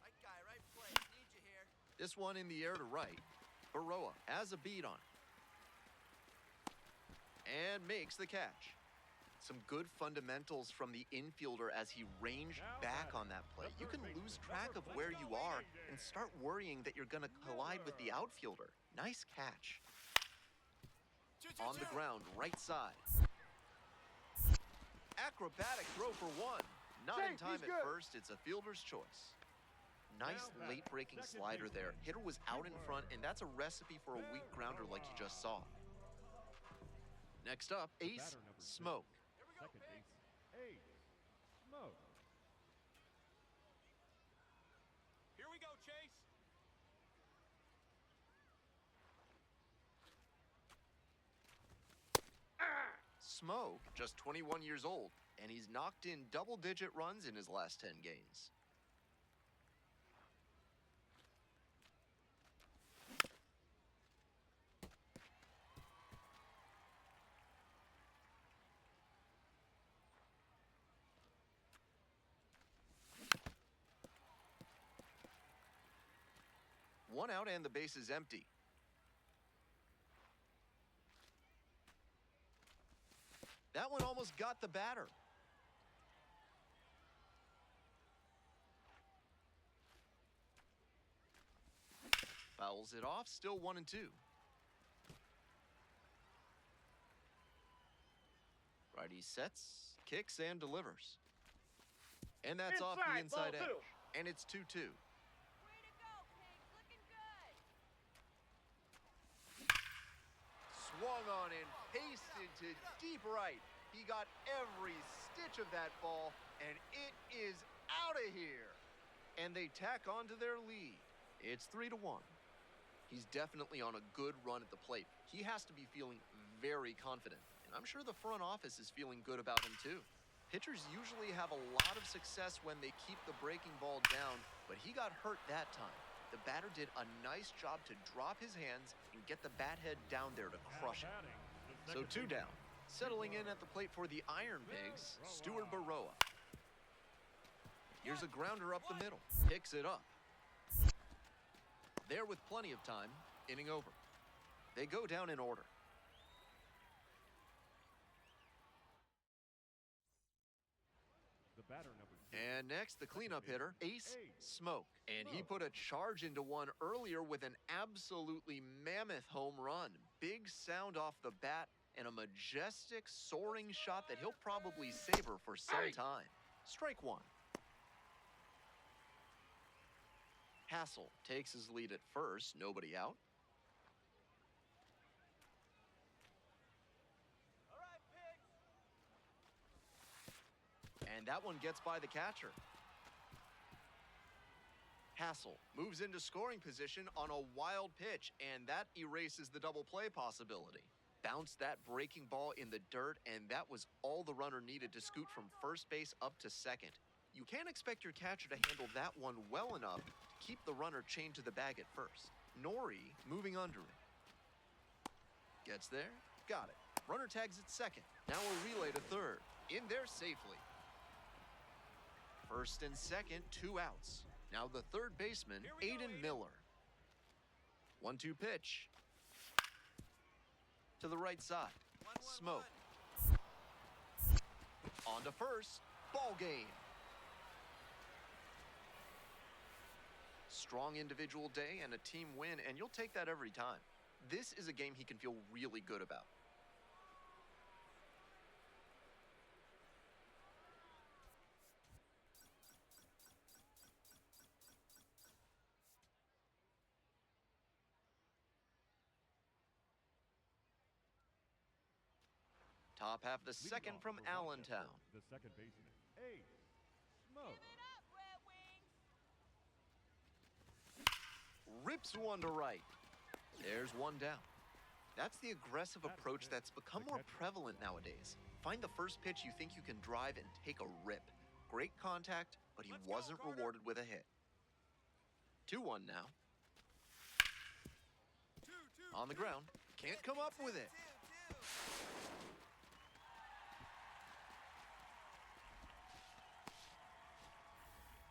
S6: Right guy, right place. Need you here.
S1: This one in the air to right. Baroa has a beat on it. And makes the catch. Some good fundamentals from the infielder as he ranged back on that play. You can lose track of where you are and start worrying that you're going to collide with the outfielder. Nice catch. On the ground, right side. Acrobatic throw for 1. Not in
S8: Safe,
S1: time
S8: he's
S1: at
S8: good.
S1: first. It's a fielder's choice. Nice late-breaking slider there. Hitter was out in front, and that's a recipe for a weak grounder like you just saw. Next up, Ace Smoke.
S5: Second base. Ace Smoke.
S4: Here we go, Chase.
S1: Smoke, just 21 years old, and he's knocked in double-digit runs in his last 10 games. One out and the base is empty. That one almost got the batter. Fouls it off, still 1-2. Righty sets, kicks, and delivers. And that's off the inside
S8: ball
S1: edge. And it's 2-2.
S3: Way to go, Pigs. Looking good.
S1: Swung on and pasted to deep right. He got every stitch of that ball, and it is out of here. And they tack on to their lead. It's 3-1. He's definitely on a good run at the plate. He has to be feeling very confident, and I'm sure the front office is feeling good about him too. Pitchers usually have a lot of success when they keep the breaking ball down, but he got hurt that time. The batter did a nice job to drop his hands and get the bat head down there to crush it. So 2 down. Settling in at the plate for the Iron Pigs, Stuart Baroa. Here's a grounder up the middle. Picks it up. There with plenty of time, inning over. They go down in order.
S5: The batter number 2.
S1: And next, the cleanup hitter, Ace Smoke. And he put a charge into one earlier with an absolutely mammoth home run. Big sound off the bat and a majestic soaring shot that he'll probably savor for some time. Strike 1. Hassel takes his lead at first, nobody out. And that one gets by the catcher. Hassel moves into scoring position on a wild pitch, and that erases the double play possibility. Bounced that breaking ball in the dirt, and that was all the runner needed to scoot from first base up to second. You can't expect your catcher to handle that one well enough to keep the runner chained to the bag at first. Nori moving under it. Gets there, got it. Runner tags at second. Now a relay to third. In there safely. First and second, 2 outs. Now the third baseman, Aiden Miller. 1-2 pitch. To the right side. Smoke. On to first. Ball game. Strong individual day and a team win, and you'll take that every time. This is a game he can feel really good about. Top half the
S5: Leading
S1: second
S5: off
S1: from
S5: for Rochester,
S1: Allentown.
S5: The second baseman, Ace Smoke.
S3: Give it up, Red Wings.
S1: Rips one to right. There's one down. That's the aggressive approach that's become more prevalent nowadays. Find the first pitch you think you can drive and take a rip. Great contact, but he wasn't rewarded with a hit. 2-1 now. On the ground. Can't come up with it.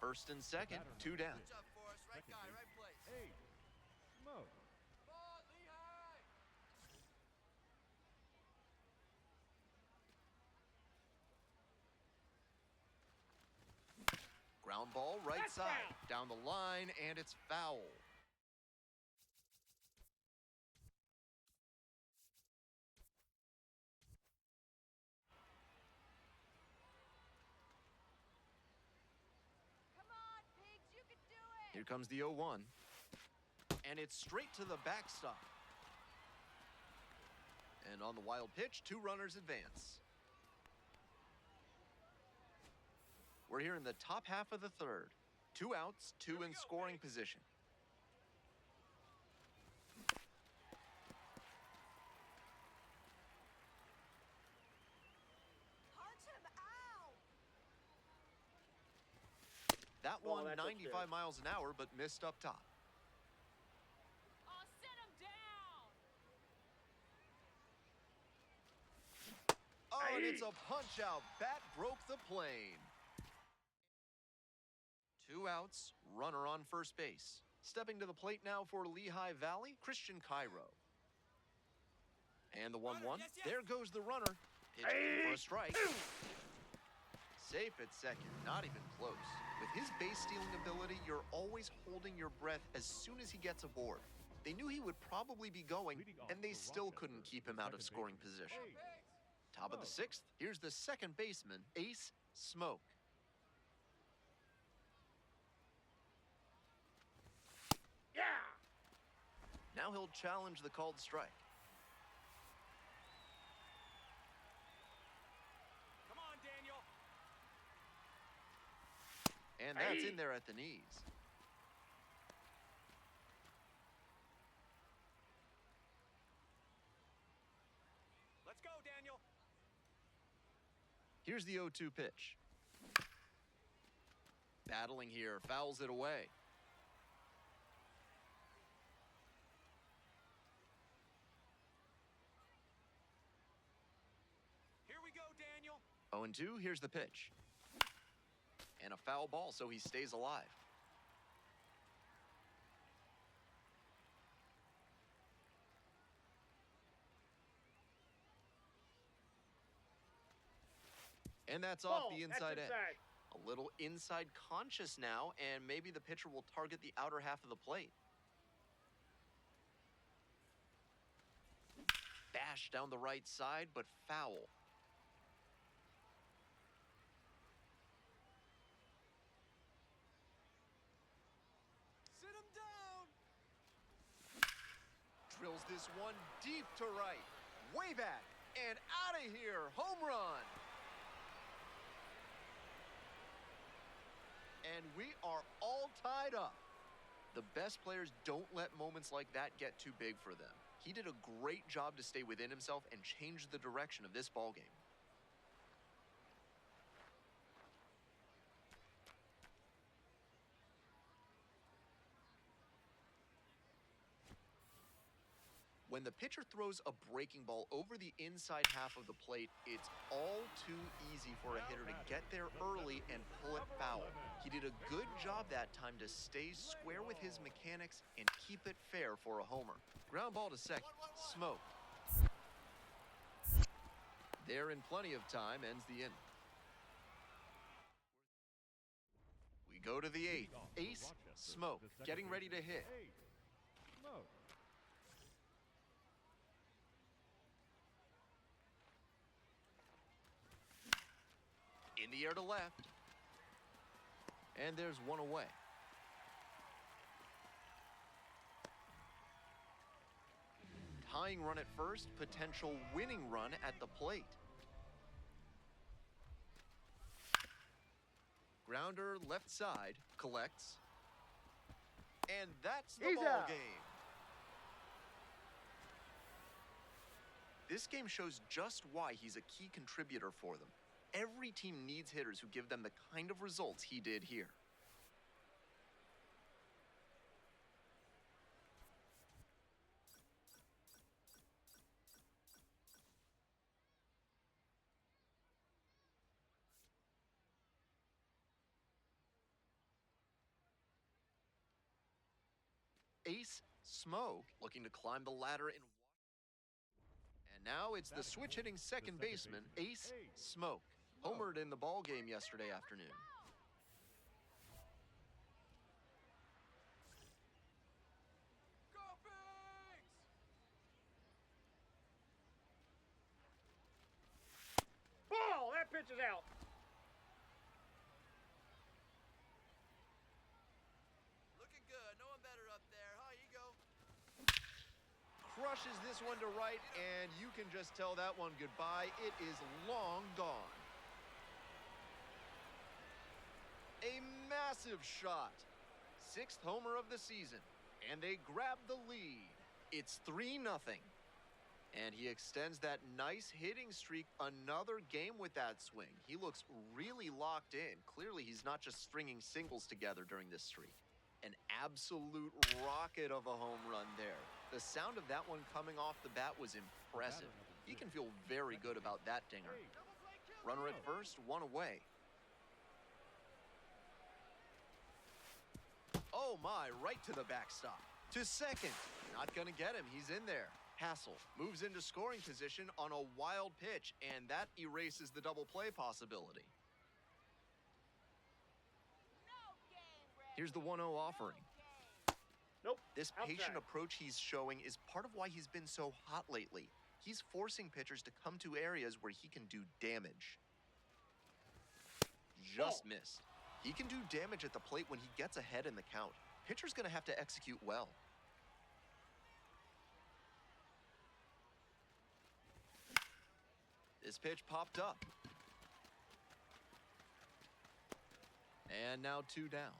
S1: First and second, 2 down.
S6: Good job, Forrest. Right
S5: Second
S6: guy,
S5: base.
S6: right place.
S5: Ace Smoke.
S6: Ball, Lehigh!
S1: Ground ball, right
S8: That's
S1: side.
S8: foul.
S1: Down the line, and it's foul.
S3: Come on, Pigs, you can do it.
S1: Here comes the 0-1. And it's straight to the backstop. And on the wild pitch, 2 runners advance. We're here in the top half of the third. 2 outs, 2 in scoring position.
S3: Punch him out.
S1: That
S8: Ball,
S1: one,
S8: that's
S1: 95
S8: upstairs.
S1: miles an hour, but missed up top.
S2: Oh, set him down.
S1: Oh, and it's a punch out. Bat broke the plane. 2 outs, runner on first base. Stepping to the plate now for Lehigh Valley, Christian Cairo. And the 1-1.
S6: Yes, yes.
S1: There goes the runner. Pitch in for a strike. Safe at second, not even close. With his base stealing ability, you're always holding your breath as soon as he gets aboard. They knew he would probably be going,
S5: Leading off
S1: and they
S5: for
S1: still
S5: Rochester,
S1: couldn't keep
S5: the
S1: him out of
S5: second
S1: scoring
S5: baseman,
S1: position.
S5: Ace
S1: Top of the
S5: Smoke.
S1: 6th, here's the second baseman, Ace Smoke.
S8: Yeah!
S1: Now he'll challenge the called strike.
S4: Come on, Daniel.
S1: And that's in there at the knees.
S4: Let's go, Daniel.
S1: Here's the 0-2 pitch. Battling here, fouls it away.
S4: Here we go, Daniel.
S1: 0-2, here's the pitch. And a foul ball, so he stays alive. And that's off
S8: Ball,
S1: the
S8: that's
S1: inside edge.
S8: inside.
S1: A little inside conscious now, and maybe the pitcher will target the outer half of the plate. Bash down the right side, but foul.
S6: Sit him down!
S1: Drills this one deep to right. Way back and out of here. Home run. We are all tied up. The best players don't let moments like that get too big for them. He did a great job to stay within himself and change the direction of this ball game. When the pitcher throws a breaking ball over the inside half of the plate, it's all too easy for a hitter to get there early and pull it foul. He did a good job that time to stay square with his mechanics and keep it fair for a homer. Ground ball to second. Smoke. There in plenty of time ends the inning. We go to the eighth. Ace Smoke getting ready to hit.
S5: Hey, Smoke.
S1: In the air to left. And there's one away. Tying run at first, potential winning run at the plate. Grounder left side, collects. And that's the
S8: He's
S1: ball
S8: out.
S1: game. This game shows just why he's a key contributor for them. Every team needs hitters who give them the kind of results he did here. Ace Smoke looking to climb the ladder in. And now it's the switch hitting second baseman, Ace Smoke. Homered in the ball game yesterday afternoon.
S4: Go, Pigs!
S8: Ball! That pitch is out.
S6: Looking good. No one better up there. Huh, you go.
S1: Crushes this one to right, and you can just tell that one goodbye. It is long gone. A massive shot. Sixth homer of the season, and they grab the lead. It's 3-0. And he extends that nice hitting streak another game with that swing. He looks really locked in. Clearly, he's not just stringing singles together during this streak. An absolute rocket of a home run there. The sound of that one coming off the bat was impressive. He can feel very good about that dinger. Runner at first, one away. Oh my, right to the backstop. To second. Not gonna get him, he's in there. Hassel moves into scoring position on a wild pitch, and that erases the double play possibility.
S3: No game, Red.
S1: Here's the 1-0 offering.
S8: Nope.
S1: This patient
S8: Outside.
S1: approach he's showing is part of why he's been so hot lately. He's forcing pitchers to come to areas where he can do damage. Just missed. He can do damage at the plate when he gets ahead in the count. Pitcher's gonna have to execute well. This pitch popped up. And now 2 down.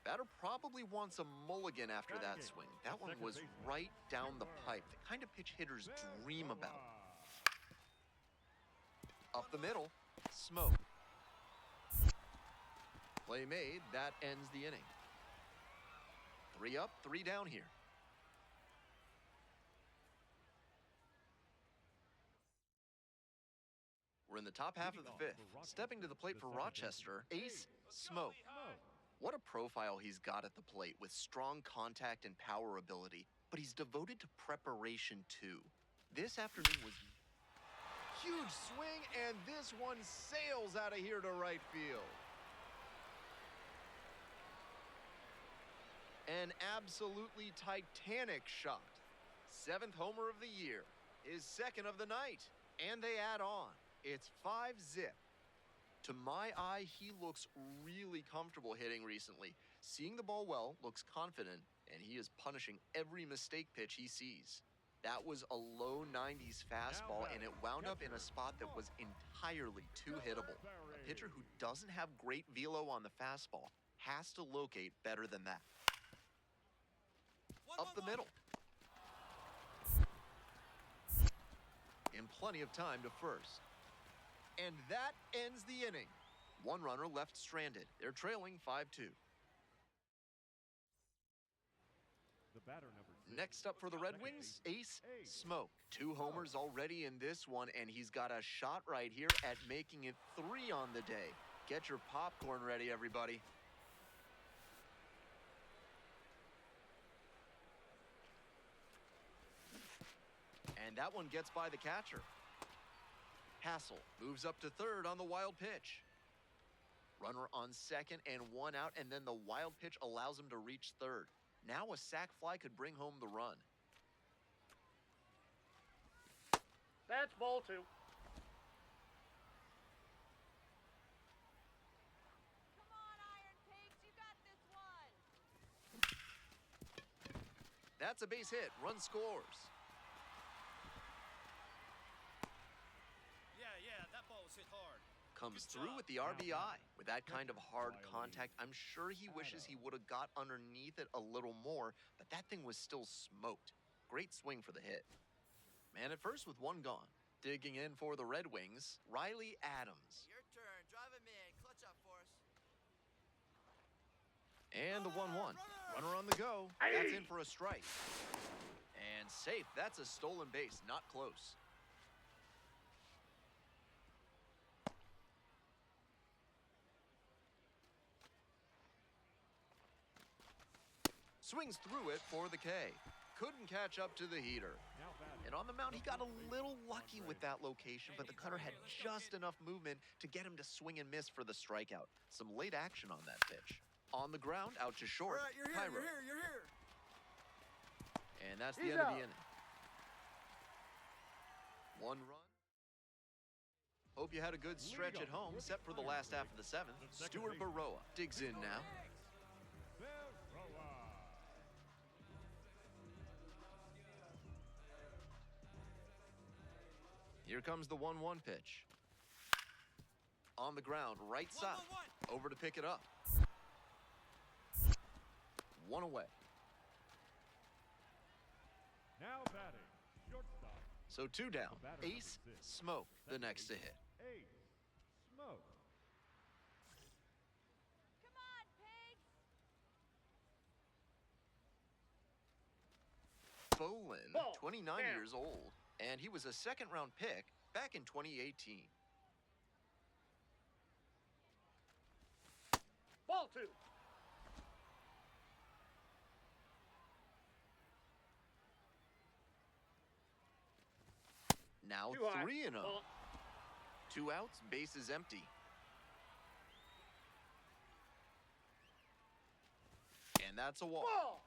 S1: Batter probably wants a mulligan after that swing. That one was right down the pipe. The kind of pitch hitters dream about. Up the middle, Smoke. Play made, that ends the inning. 3 up, 3 down here. We're in the top half of the 5th. Stepping to the plate for Rochester, Ace Smoke. What a profile he's got at the plate with strong contact and power ability, but he's devoted to preparation too. This afternoon was huge swing, and this one sails out of here to right field. An absolutely titanic shot. 7th homer of the year, his 2nd of the night, and they add on. It's 5-zip. To my eye, he looks really comfortable hitting recently. Seeing the ball well, looks confident, and he is punishing every mistake pitch he sees. That was a low 90s fastball, and it wound up in a spot that was entirely too hittable. A pitcher who doesn't have great velo on the fastball has to locate better than that.
S4: One,
S1: Up
S4: one,
S1: the
S4: one.
S1: middle. In plenty of time to first. And that ends the inning. One runner left stranded. They're trailing 5-2.
S5: The batter number 6.
S1: Next up for the Red Wings, Ace Smoke. 2 homers already in this one, and he's got a shot right here at making it 3 on the day. Get your popcorn ready, everybody. And that one gets by the catcher. Hassel moves up to third on the wild pitch. Runner on second and 1 out, and then the wild pitch allows him to reach third. Now a sac fly could bring home the run.
S8: That's ball 2.
S3: Come on, Iron Pigs. You got this one.
S1: That's a base hit. Run scores.
S4: Yeah, that ball was hit hard.
S1: Comes
S4: Good
S1: through
S4: job.
S1: with the RBI. With that kind of hard contact, I'm sure he wishes he would have got underneath it a little more, but that thing was still smoked. Great swing for the hit. Man at first with 1 gone. Digging in for the Red Wings, Riley Adams.
S6: Your turn. Drive him in. Clutch up for us.
S1: And the 1-1. Runner on the go. That's in for a strike. And safe. That's a stolen base. Not close. Swings through it for the K. Couldn't catch up to the heater.
S5: Now batting.
S1: And on the mound, he got a little lucky with that location, but the cutter had just enough movement to get him to swing and miss for the strikeout. Some late action on that pitch. On the ground, out to short. Cairo.
S6: You're here.
S1: And that's the
S8: He's
S1: end of
S8: out.
S1: the inning. 1 run. Hope you had a good stretch at home, set for the last half of the 7th. Stuart Baroa digs in now.
S5: Baroa.
S1: Here comes the 1-1 pitch. On the ground, right side. Over to pick it up. 1 away.
S5: Now batting. Shortstop.
S1: So 2 down.
S5: The batter number
S1: Ace
S5: 6.
S1: Smoke, the next to hit.
S5: Ace Smoke.
S3: Come on, Pigs.
S1: Bolin,
S8: Ball
S1: 29
S8: down.
S1: years old, and he was a 2nd-round pick back in 2018.
S8: Ball 2.
S1: Now
S8: Too high.
S1: 3-0.
S8: Ball.
S1: 2 outs, base is empty. And that's a walk.
S8: Ball.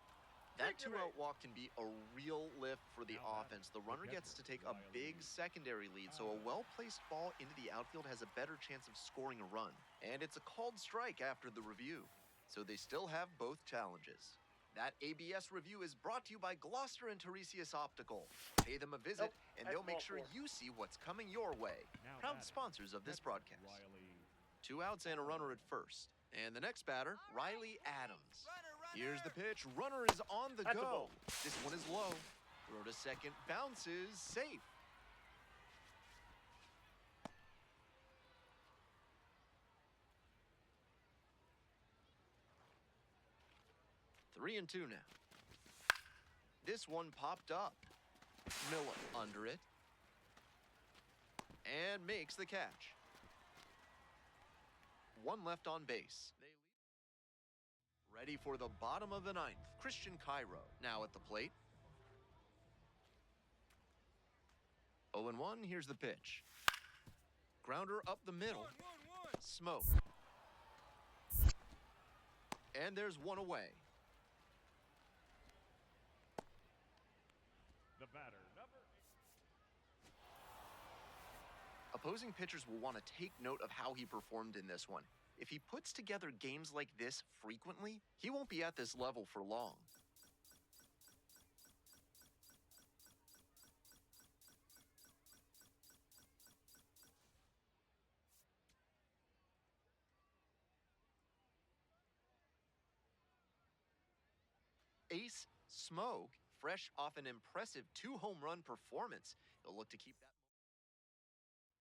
S1: That
S8: Take your
S1: 2-out walk can be a real lift for the
S5: Now
S1: offense. The runner gets to take a
S5: Riley
S1: big secondary lead, so a well-placed ball into the outfield has a better chance of scoring a run. And it's a called strike after the review, so they still have both challenges. That ABS review is brought to you by Gloucester and Tiresias Optical. Pay them a visit,
S8: Nope,
S1: and
S8: that's
S1: they'll make
S8: ball
S1: sure
S8: 4.
S1: you see what's coming your way.
S5: Now
S1: Proud
S5: batting.
S1: sponsors of this broadcast.
S5: Riley.
S1: 2 outs and a runner at first. And the next batter, Riley Adams. Here's the pitch. Runner is on the
S8: That's a
S1: go.
S8: ball.
S1: This one is low. Throw to second. Bounces. Safe. Three and 2 now. This one popped up. Miller under it. And makes the catch. 1 left on base. Ready for the bottom of the 9th. Christian Cairo now at the plate. 0-1, here's the pitch. Grounder up the middle. Smoke. And there's 1 away.
S5: The batter number 8.
S1: Opposing pitchers will want to take note of how he performed in this one. If he puts together games like this frequently, he won't be at this level for long. Ace Smoke, fresh off an impressive 2-home run performance, he'll look to keep that.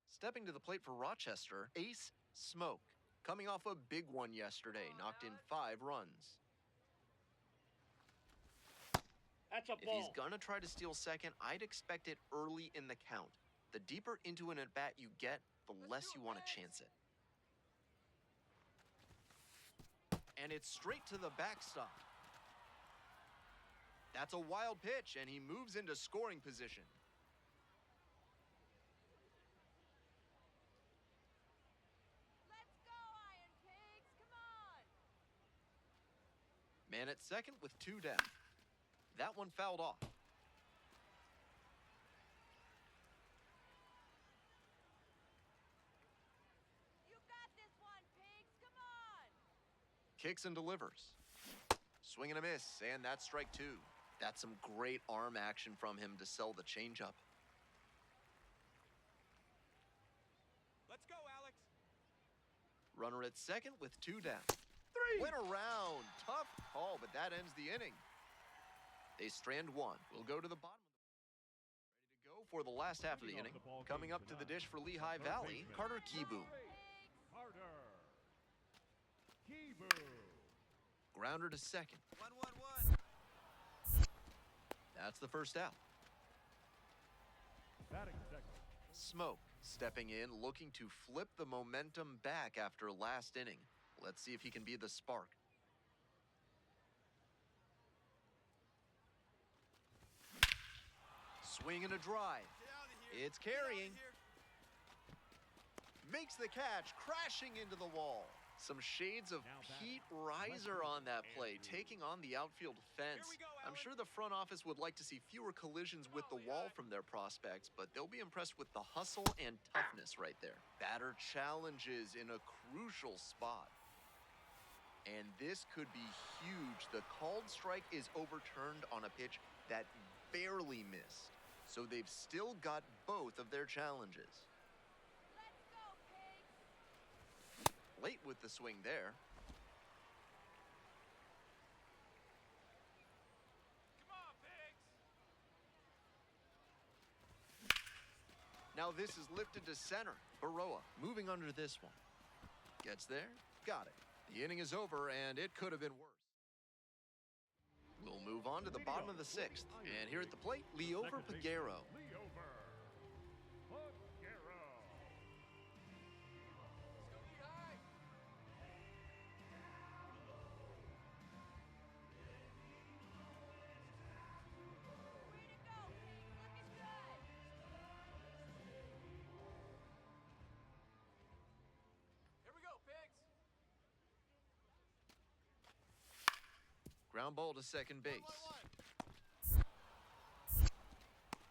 S1: Stepping to the plate for Rochester, Ace Smoke, coming off a big one yesterday, knocked in 5 runs.
S8: That's a
S1: If he's
S8: ball.
S1: gonna try to steal second, I'd expect it early in the count. The deeper into an at-bat you get, the less you want to chance it. And it's straight to the backstop. That's a wild pitch, and he moves into scoring position.
S3: Let's go, Iron Pigs. Come on.
S1: Man at second with 2 down. That one fouled off.
S3: You got this one, Pigs. Come on.
S1: Kicks and delivers. Swing and a miss, and that's strike 2. That's some great arm action from him to sell the changeup.
S4: Let's go, Alex.
S1: Runner at second with 2 down.
S8: 3.
S1: Went around. Tough call, but that ends the inning. They strand 1. We'll go to the bottom. Ready to go for the last half of the inning. Coming up to the dish for Lehigh Valley, Carter Kieboom.
S5: Carter. Kieboom.
S1: Grounder to second.
S6: 1-1-1.
S1: That's the first out.
S5: Batting second.
S1: Smoke stepping in, looking to flip the momentum back after last inning. Let's see if he can be the spark. Swing and a drive.
S6: Get out of here.
S1: It's
S6: Get out of
S1: carrying.
S6: here.
S1: Makes the catch, crashing into the wall. Some shades of
S5: Now back.
S1: Pete Reiser on that play, taking on the outfield fence.
S4: Here we go,
S1: I'm
S4: Alan.
S1: sure the front office would like to see fewer collisions with the wall from their prospects, but they'll be impressed with the hustle and toughness right there. Batter challenges in a crucial spot. And this could be huge. The called strike is overturned on a pitch that barely missed. So they've still got both of their challenges.
S3: Let's go, Pigs.
S1: Late with the swing there.
S4: Come on, Pigs.
S1: Now this is lifted to center. Baroa moving under this one. Gets there. Got it. The inning is over, and it could have been worse. We'll move on to the bottom of the 6th. And here at the plate, Leover
S5: Second baseman,
S1: Peguero.
S5: Leover. Peguero.
S3: Way to go, Pigs. Looking good.
S4: Here we go, Pigs.
S1: Ground ball to second base.
S6: 1-1-1.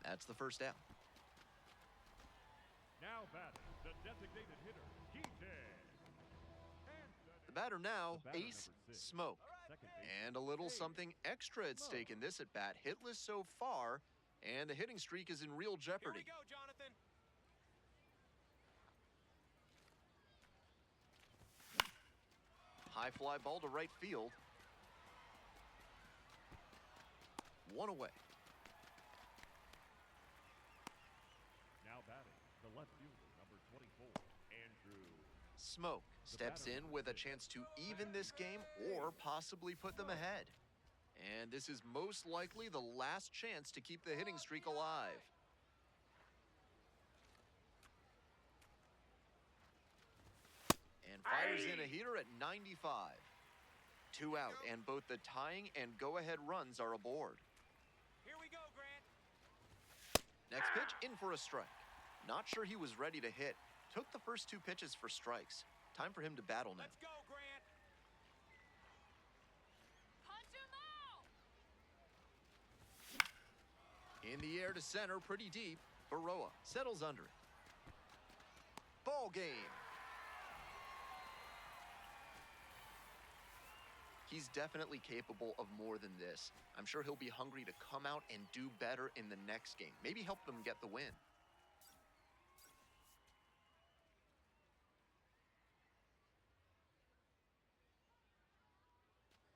S1: That's the first out.
S5: Now batting, the designated hitter, Keaton. And
S1: The batter now,
S5: The batter,
S1: Ace
S5: number 6.
S1: Smoke.
S5: second base.
S1: And a little something extra at stake in this at bat. Hitless so far, and the hitting streak is in real
S4: Here
S1: jeopardy.
S4: we go, Jonathan.
S1: High fly ball to right field. 1 away.
S5: Now batting, the left fielder, number 24, Andrew.
S1: Smoke steps in with a chance to even this game or possibly put them ahead. And this is most likely the last chance to keep the hitting streak alive. And fires in a heater at 95. 2 out, and both the tying and go-ahead runs are aboard.
S4: Here we go, Grant.
S1: Next pitch, in for a strike. Not sure he was ready to hit. Took the first 2 pitches for strikes. Time for him to battle now.
S4: Let's go, Grant.
S2: Punch him out!
S1: In the air to center, pretty deep. Baroa settles under it. Ball game. He's definitely capable of more than this. I'm sure he'll be hungry to come out and do better in the next game. Maybe help them get the win.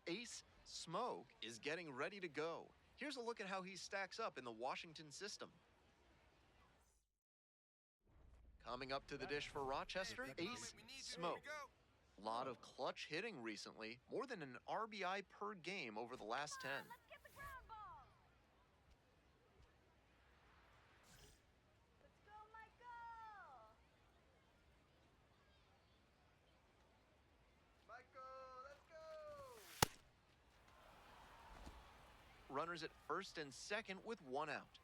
S1: Ace Smoke is getting ready to go. Here's a look at how he stacks up in the Washington system. Coming up to the dish for Rochester, ace Smoke. Lot of clutch hitting recently, more than an RBI per game over the last 10.
S3: Let's get the ground ball. Let's go, Michael.
S7: Michael, let's go.
S1: Runners at first and second with one out.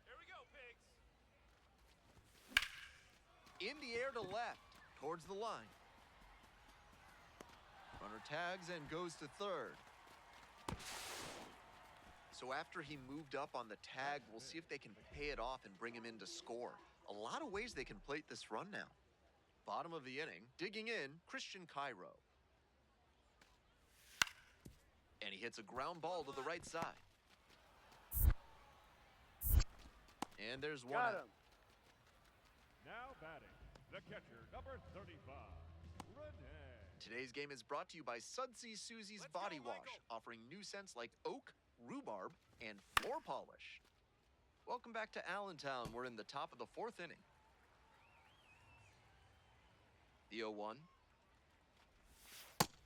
S4: Here we go, pigs.
S1: In the air to left, towards the line. Runner tags and goes to third. So after he moved up on the tag, we'll see if they can pay it off and bring him in to score. A lot of ways they can plate this run now. Bottom of the inning, digging in, Christian Cairo. And he hits a ground ball to the right side. And there's one
S8: Got
S1: out.
S8: him.
S5: Now batting, the catcher, number 35, Renee.
S1: Today's game is brought to you by Sudsy Susie's
S4: Let's go,
S1: Body Wash,
S4: Michael.
S1: offering new scents like oak, rhubarb, and floor polish. Welcome back to Allentown. We're in the top of the fourth inning. The 0-1.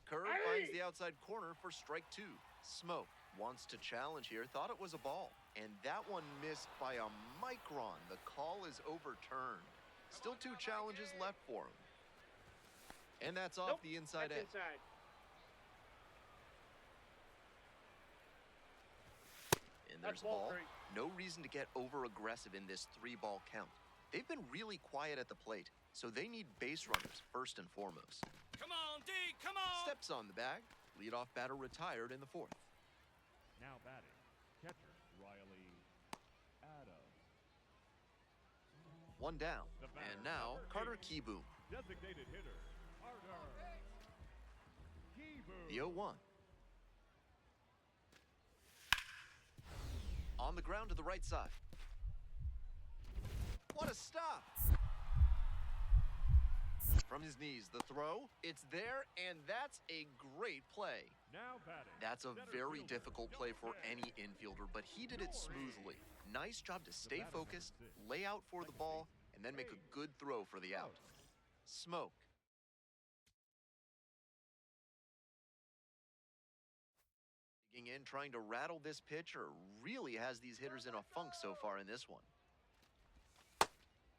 S1: Curve finds the outside corner for strike two. Smoke wants to challenge here, thought it was a ball. And that one missed by a micron. The call is overturned. Still two challenges left for him. And that's off
S8: Nope,
S1: the inside
S8: that's
S1: edge.
S8: inside.
S1: And
S8: That's
S1: there's
S8: ball
S1: ball.
S8: three.
S1: No reason to get over aggressive in this 3-ball count. They've been really quiet at the plate, so they need base runners first and foremost.
S4: Come on, D, come on.
S1: Steps on the bag. Leadoff batter retired in the fourth.
S5: Now batting, catcher, Riley Adams.
S1: One down.
S5: The batter,
S1: And now
S5: number
S1: Carter
S5: 8,
S1: Keyboom.
S5: Designated hitter, Carter Keyboom.
S1: The 0-1. On the ground to the right side. What a stop! From his knees, the throw. It's there, and that's a great play.
S5: Now batting.
S1: That's a
S5: center
S1: very
S5: fielder,
S1: difficult play for
S5: number 10,
S1: any infielder, but he did it smoothly. Nice job to stay
S5: batter, number
S1: focused,
S5: 6,
S1: lay out for the
S5: second
S1: ball,
S5: baseman,
S1: and then make a
S5: Hayes.
S1: good throw for the out. Smoke. Digging in, trying to rattle this pitcher, really has these hitters in a funk so far in this one.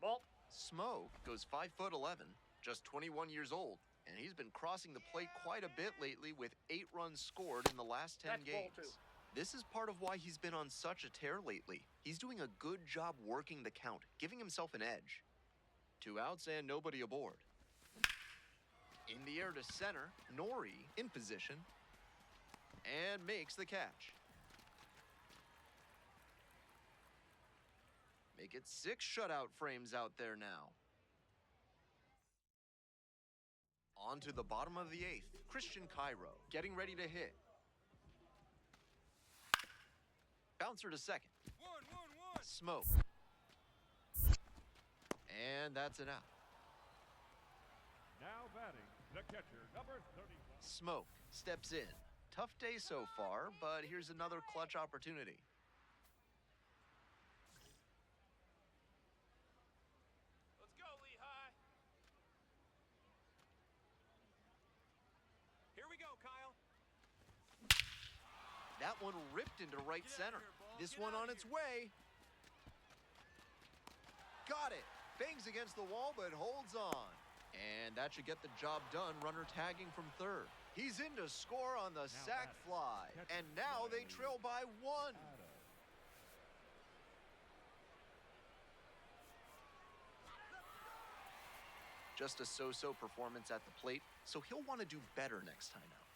S8: Ball.
S1: Smoke goes 5'11", just 21 years old, and he's been crossing the plate quite a bit lately with 8 runs scored in the last 10
S8: That's ball
S1: games.
S8: two.
S1: This is part of why he's been on such a tear lately. He's doing a good job working the count, giving himself an edge. 2 outs and nobody aboard. In the air to center, Nori in position and makes the catch. Make it 6 shutout frames out there now. On to the bottom of the 8th, Christian Cairo getting ready to hit. Bouncer to second.
S4: One.
S1: Smoke. And that's it out.
S5: Now batting, the catcher, number 35.
S1: Smoke steps in. Tough day so far, but here's another clutch opportunity.
S4: Let's go, Lehigh. Here we go, Kyle.
S1: That one ripped into right
S4: Get out of
S1: center.
S4: here, ball.
S1: This
S4: Get
S1: one
S4: out
S1: on
S4: of
S1: its
S4: here.
S1: way. Got it. Bangs against the wall, but holds on. And that should get the job done. Runner tagging from third. He's in to score on the sac
S5: batting,
S1: fly.
S5: catcher,
S1: And now they
S5: Riley
S1: trail by 1.
S5: Adams.
S1: Just a so-so performance at the plate, so he'll want to do better next time out.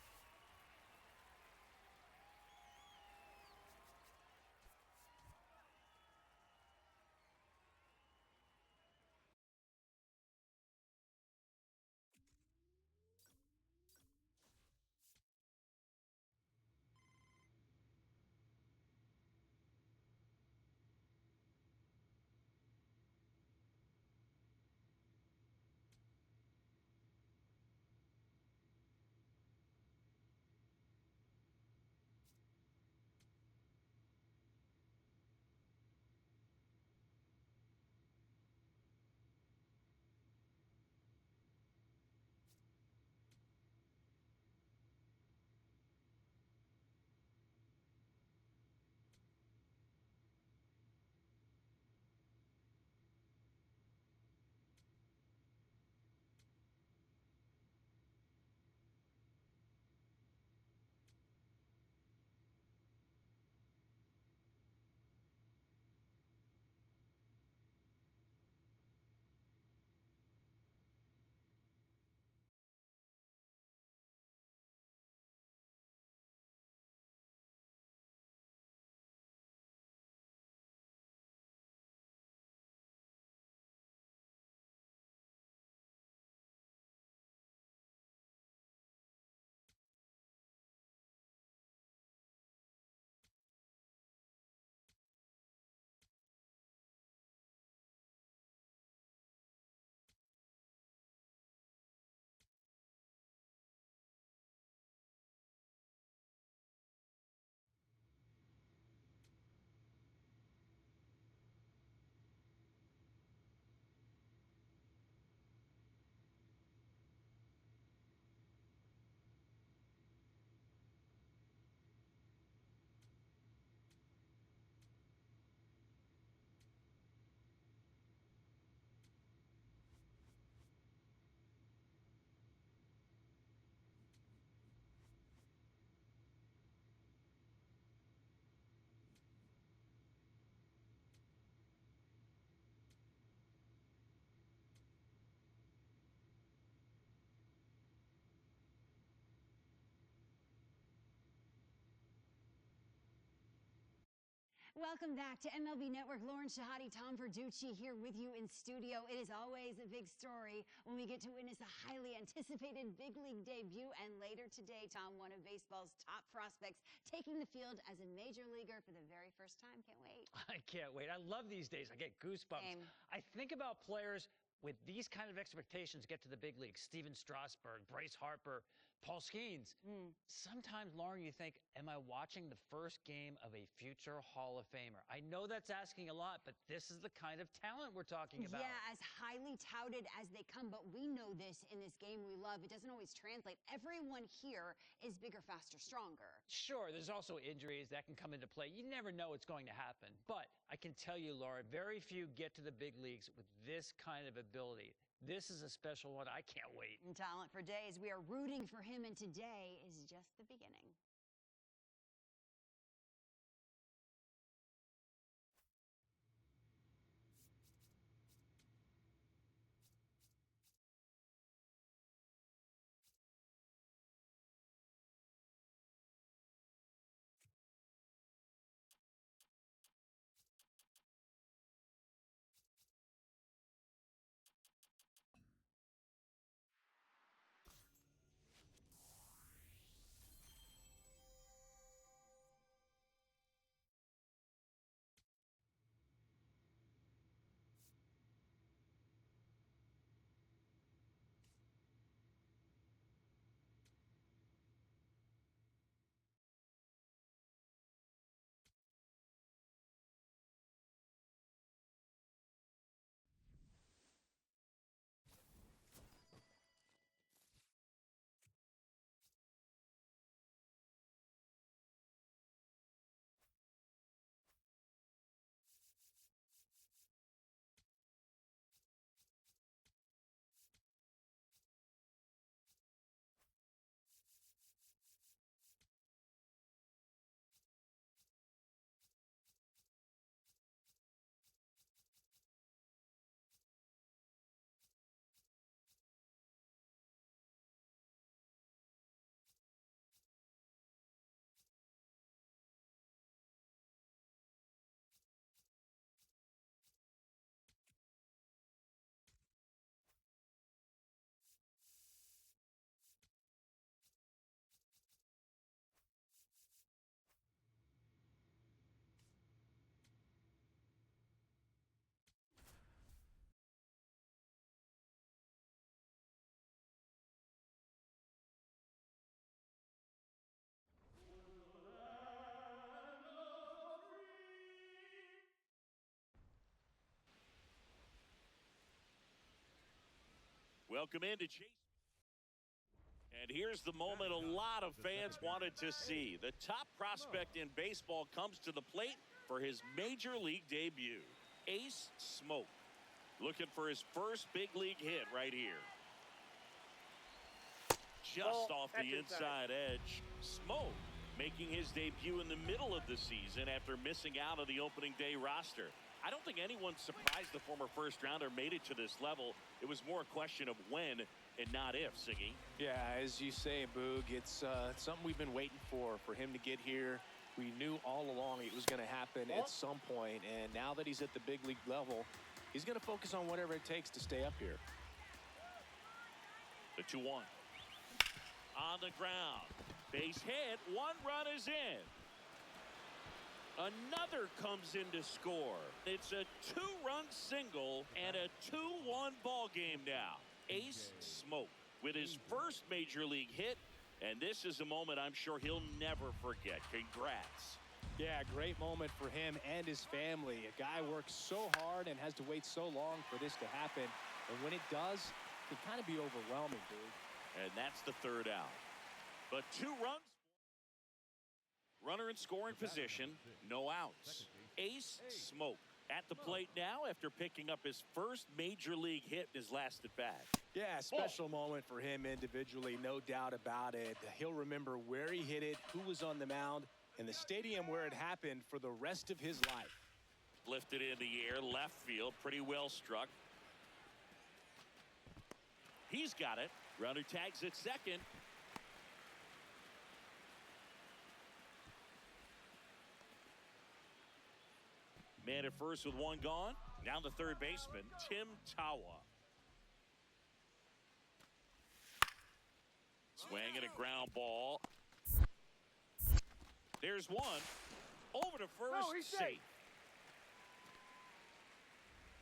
S9: Welcome back to MLB Network. Lauren Shahadi, Tom Verducci here with you in studio. It is always a big story when we get to witness a highly anticipated big league debut. And later today, Tom, one of baseball's top prospects, taking the field as a major leaguer for the very first time. Can't wait.
S10: I can't wait. I love these days. I get goosebumps.
S9: Same.
S10: I think about players with these kind of expectations get to the big leagues. Steven Strasburg, Bryce Harper, Paul Skeens. Sometimes, Lauren, you think, am I watching the first game of a future Hall of Famer? I know that's asking a lot, but this is the kind of talent we're talking about.
S9: Yeah, as highly touted as they come, but we know this in this game we love. It doesn't always translate. Everyone here is bigger, faster, stronger.
S10: Sure, there's also injuries that can come into play. You never know what's going to happen. But I can tell you, Laura, very few get to the big leagues with this kind of ability. This is a special one. I can't wait.
S9: And talent for days. We are rooting for him, and today is just the beginning.
S5: Welcome into Chase. And here's the moment a lot of fans wanted to see. The top prospect in baseball comes to the plate for his major league debut. Ace Smoke, looking for his first big league hit right here. Just off the inside edge. Smoke making his debut in the middle of the season after missing out on the opening day roster. I don't think anyone surprised the former first rounder made it to this level. It was more a question of when and not if, Siggy.
S11: Yeah, as you say, Boog, it's something we've been waiting for him to get here. We knew all along it was going to happen at some point, and now that he's at the big league level, he's going to focus on whatever it takes to stay up here.
S5: The 2-1. On the ground. Base hit. One run is in. Another comes in to score. It's a 2-run single and a 2-1 ball game now. Ace Smoke with his first major league hit, and this is a moment I'm sure he'll never forget. Congrats.
S11: Yeah, great moment for him and his family. A guy works so hard and has to wait so long for this to happen, and when it does, it can kind of be overwhelming, dude.
S5: And that's the third out. But 2 runs. Runner in scoring position, no outs. Ace Smoke at the plate now after picking up his first major league hit in his last at bat.
S11: Yeah, special moment for him individually, no doubt about it. He'll remember where he hit it, who was on the mound, and the stadium where it happened for the rest of his life.
S5: Lifted in the air, left field, pretty well struck. He's got it. Runner tags at second. Man at first with one gone. Down to third baseman, Tim Tawa. Swinging a ground ball. There's one. Over to first.
S8: No, he's safe.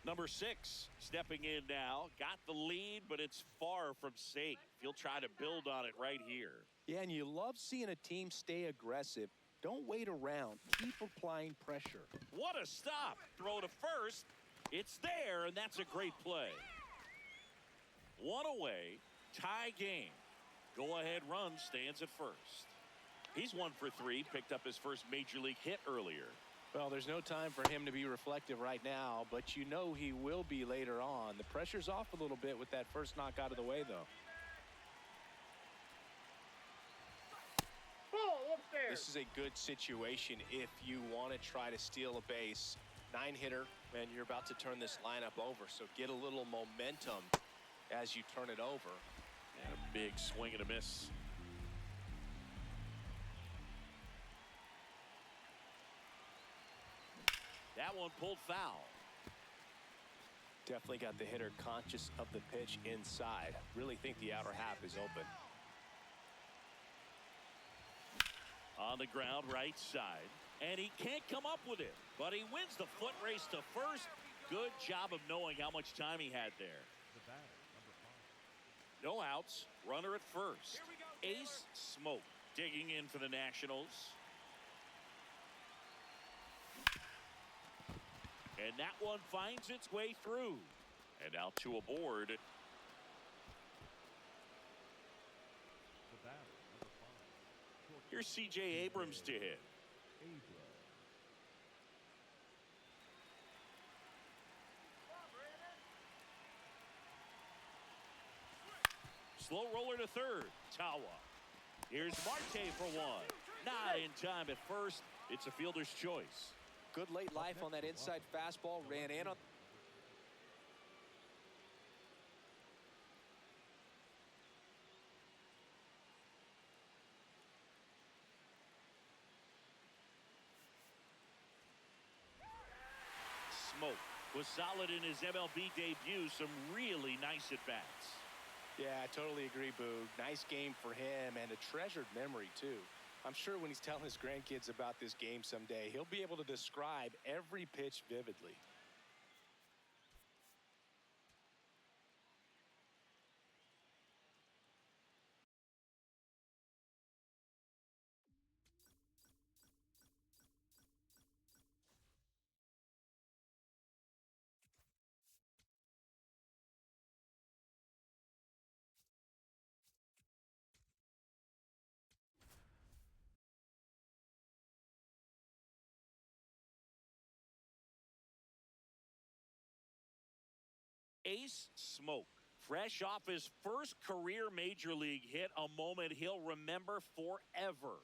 S5: Number 6 stepping in now. Got the lead, but it's far from safe. He'll try to build on it right here.
S11: Yeah, and you love seeing a team stay aggressive. Don't wait around. Keep applying pressure.
S5: What a stop. Throw to first. It's there, and that's a great play. One away. Tie game. Go-ahead run stands at first. He's 1 for 3. Picked up his first major league hit earlier.
S11: Well, there's no time for him to be reflective right now, but you know he will be later on. The pressure's off a little bit with that first knock out of the way, though.
S8: Ball upstairs.
S11: This is a good situation if you want to try to steal a base. 9-hitter, and you're about to turn this lineup over, so get a little momentum as you turn it over.
S5: And a big swing and a miss. That one pulled foul.
S11: Definitely got the hitter conscious of the pitch inside. Really think the outer half is open.
S5: On the ground, right side. And he can't come up with it. But he wins the foot race to first. Good job of knowing how much time he had there. No outs. Runner at first. Ace Smoke digging in for the Nationals. And that one finds its way through. And now 2 aboard. Here's C.J. Abrams to hit. Slow roller to third. Tawa. Here's Marte for one. Not in time at first. It's a fielder's choice.
S11: Good late life on that inside fastball. Ran in on.
S5: Smoke was solid in his MLB debut. Some really nice at-bats.
S11: Yeah, I totally agree, Boog. Nice game for him and a treasured memory, too. I'm sure when he's telling his grandkids about this game someday, he'll be able to describe every pitch vividly.
S5: Ace Smoke, fresh off his first career major league hit, a moment he'll remember forever.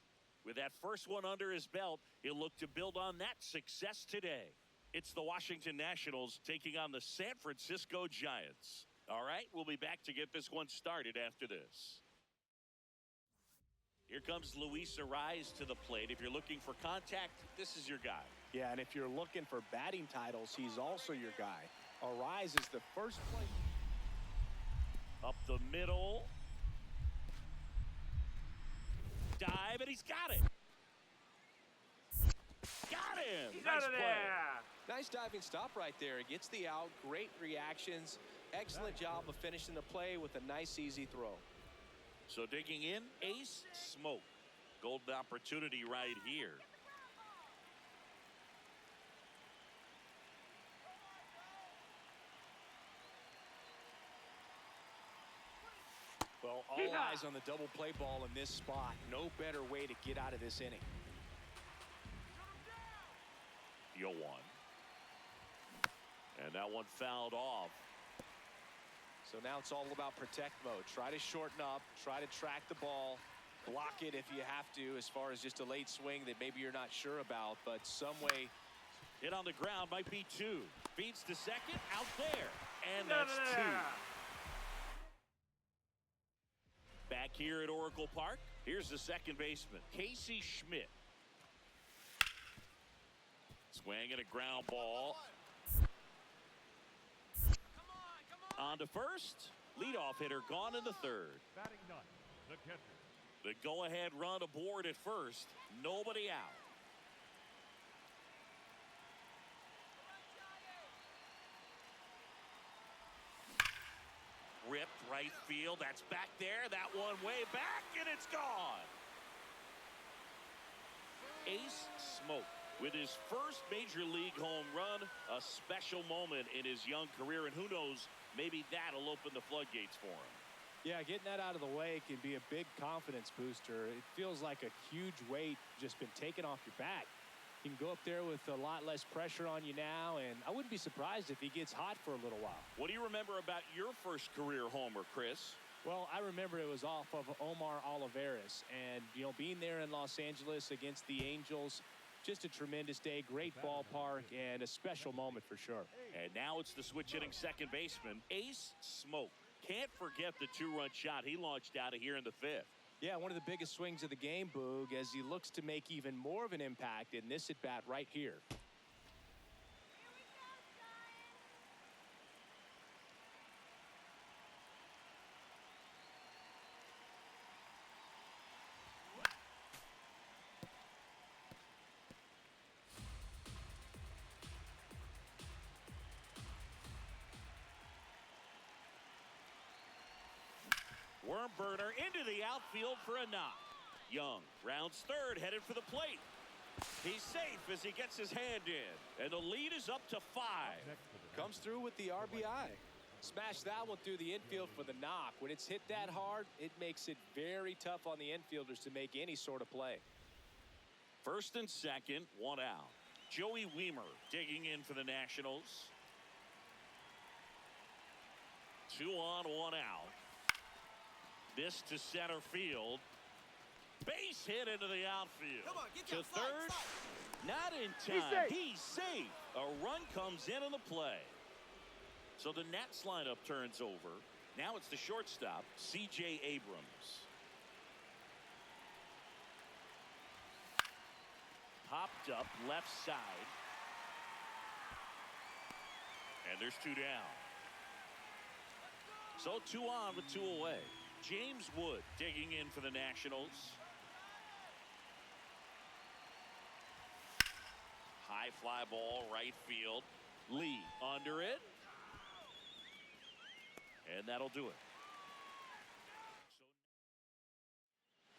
S5: With that first one under his belt, he'll look to build on that success today. It's the Washington Nationals taking on the San Francisco Giants. All right, we'll be back to get this one started after this. Here comes Luis Arise to the plate. If you're looking for contact, this is your guy.
S11: Yeah, and if you're looking for batting titles, he's also your guy. Arise is the first play.
S5: Up the middle. Dive, and he's got it. Got him.
S8: He's
S5: nice
S8: out of
S5: play.
S8: there.
S11: Nice diving stop right there. It gets the out. Great reactions. Excellent job of finishing the play with a nice, easy throw.
S5: So digging in, Ace Smoke. Golden opportunity right here.
S11: Well, all eyes on the double play ball in this spot. No better way to get out of this inning.
S5: Yo one. And that one fouled off.
S11: So now it's all about protect mode. Try to shorten up. Try to track the ball. Block it if you have to, as far as just a late swing that maybe you're not sure about. But some way.
S5: Hit on the ground might be 2. Feeds to second. Out there. And that's 2. Back here at Oracle Park, here's the second baseman, Casey Schmidt. Swing and a ground ball. On to first. Leadoff hitter gone in the third.
S8: Batting ninth, the catcher.
S5: The go-ahead run aboard at first. Nobody out. Ripped right field. That's back there. That one way back, and it's gone. Ace Smoke with his first major league home run. A special moment in his young career, and who knows, maybe that'll open the floodgates for him.
S11: Yeah, getting that out of the way can be a big confidence booster. It feels like a huge weight just been taken off your back. You can go up there with a lot less pressure on you now, and I wouldn't be surprised if he gets hot for a little while.
S5: What do you remember about your first career homer, Chris?
S11: Well, I remember it was off of Omar Oliveras, and, you know, being there in Los Angeles against the Angels, just a tremendous day, great ballpark, and a special moment for sure.
S5: And now it's the switch-hitting second baseman, Ace Smoke. Can't forget the two-run shot he launched out of here in the fifth.
S11: Yeah, one of the biggest swings of the game, Boog, as he looks to make even more of an impact in this at-bat right here.
S5: Worm burner into the outfield for a knock. Young rounds third, headed for the plate. He's safe as he gets his hand in, and the lead is up to 5.
S11: Comes through with the RBI. Smash that one through the infield for the knock. When it's hit that hard, it makes it very tough on the infielders to make any sort of play.
S5: First and second, 1 out. Joey Weimer digging in for the Nationals. 2 on, 1 out. This to center field. Base hit into the outfield.
S6: Come on, get
S5: to
S6: down,
S5: third.
S6: slide.
S5: Not in time. He's safe. A run comes in on the play. So the Nats lineup turns over. Now it's the shortstop, C.J. Abrams. Popped up left side. And there's 2 down. So 2 on with 2 away. James Wood digging in for the Nationals. High fly ball, right field. Lee under it. And that'll do it.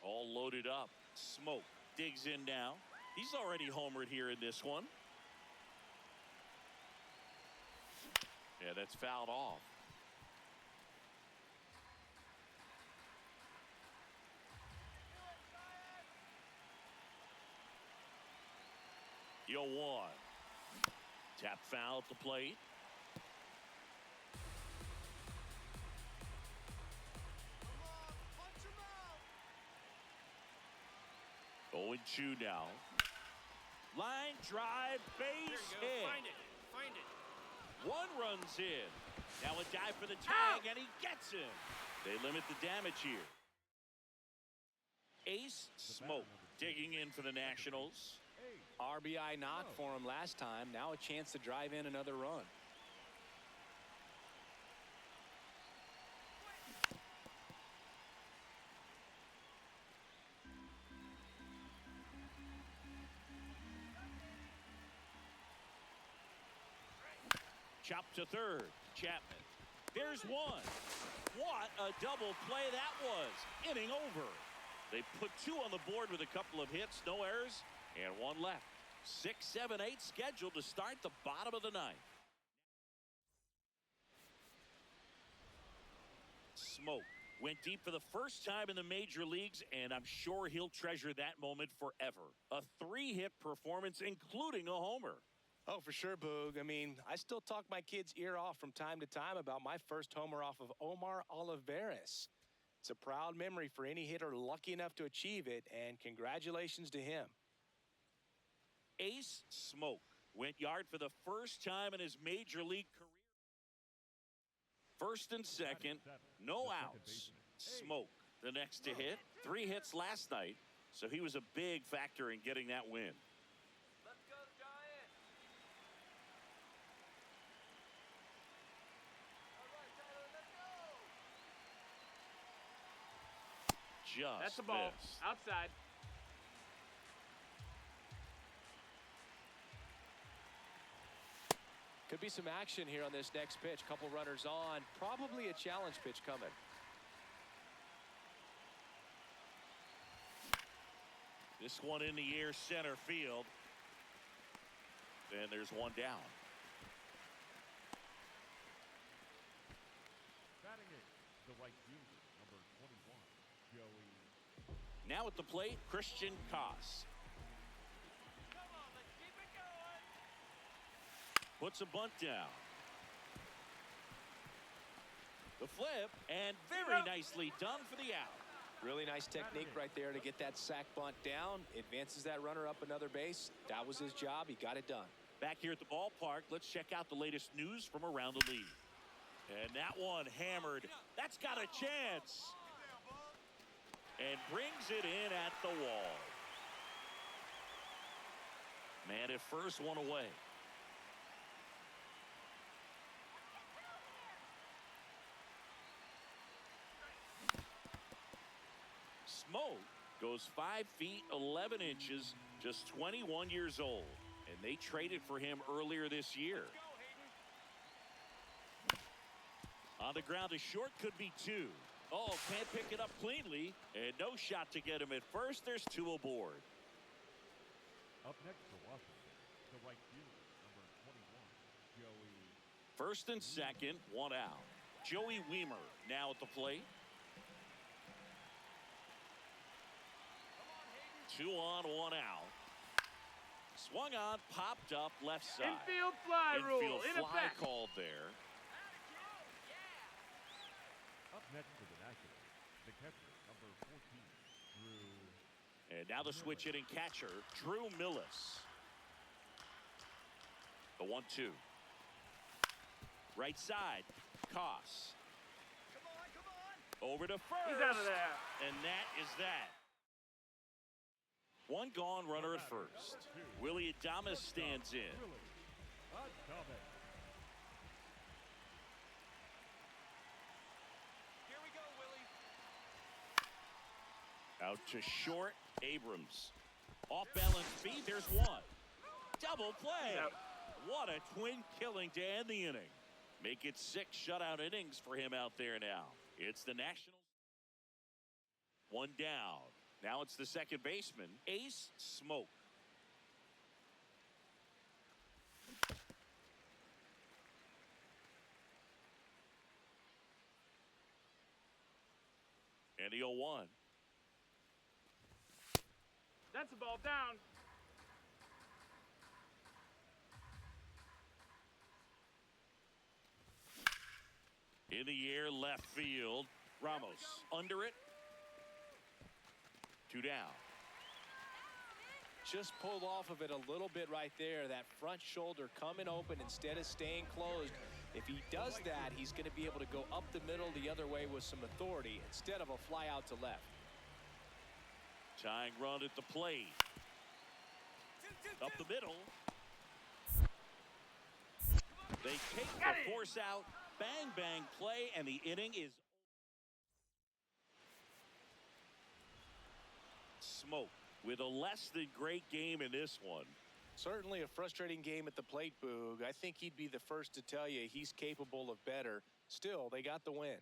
S5: All loaded up. Smoke digs in now. He's already homered here in this one. Yeah, that's fouled off. Yo 1. Tap foul at the plate. Oh, and 2 now. Line drive, base hit.
S6: Find it.
S5: 1 runs in. Now a dive for the tag, and he gets him. They limit the damage here. Ace Smoke digging in for the Nationals.
S11: RBI knock for him last time. Now a chance to drive in another run.
S5: Chop to third. Chapman. There's 1. What a double play that was. Inning over. They put 2 on the board with a couple of hits, no errors, and 1 left. 6, 7, 8 scheduled to start the bottom of the 9th. Smoke went deep for the first time in the major leagues, and I'm sure he'll treasure that moment forever. A 3-hit performance, including a homer.
S11: Oh, for sure, Boog. I mean, I still talk my kid's ear off from time to time about my first homer off of Omar Oliveras. It's a proud memory for any hitter lucky enough to achieve it, and congratulations to him.
S5: Ace Smoke went yard for the first time in his major league career. First and second, no outs. Smoke the next to hit. 3 hits last night, so he was a big factor in getting that win.
S7: Let's go, Giants.
S5: just
S10: That's the ball.
S5: missed.
S10: Outside.
S11: Could be some action here on this next pitch. Couple runners on. Probably a challenge pitch coming.
S5: This one in the air center field. And there's one down.
S8: Batting eighth, the right fielder, number 21, Joey.
S5: Now at the plate, Christian Koss.
S4: Come on, let's keep it going.
S5: Puts a bunt down. The flip, and very nicely done for the out.
S11: Really nice technique right there to get that sac bunt down. Advances that runner up another base. That was his job. He got it done.
S5: Back here at the ballpark, let's check out the latest news from around the league. And that one hammered. That's got a chance. And brings it in at the wall. Man at first, one away. Smoke goes 5 feet 11 inches, just 21 years old, and they traded for him earlier this year. On the ground, a short could be two. Oh, can't pick it up cleanly, and no shot to get him at first. There's two aboard.
S8: Up next for Washington, the right fielder, number 21, Joey.
S5: First and second, one out. Joey Weimer now at the plate. 2 on, 1 out. Swung on, popped up left side.
S10: Infield fly rule.
S5: Infield
S10: In
S5: fly
S10: effect.
S5: called there.
S8: Up next for the Nationals, the catcher, number 14, Drew.
S5: And now the switch hitting catcher, Drew Millis. The 1-2. Right side, Koss. Over to first.
S10: He's out of there.
S5: And that is that. One gone runner at first. Willie Adames stands in.
S8: Willie Adames.
S4: Here we go, Willie.
S5: Out to short, Abrams. Off balance feet, there's one. Double play. What a twin killing to end the inning. Make it 6 shutout innings for him out there now. It's the Nationals. One down. Now it's the second baseman, Ace Smoke. And the 0-1.
S10: That's a ball down.
S5: In the air, left field. Ramos under it. 2 down.
S11: Just pulled off of it a little bit right there. That front shoulder coming open instead of staying closed. If he does that, he's going to be able to go up the middle the other way with some authority instead of a fly out to left.
S5: Tying run at the plate. Up the middle. They take the force out. Bang, bang play, and the inning is Smoke with a less than great game in this one.
S11: Certainly a frustrating game at the plate, Boog. I think he'd be the first to tell you he's capable of better. Still, they got the win.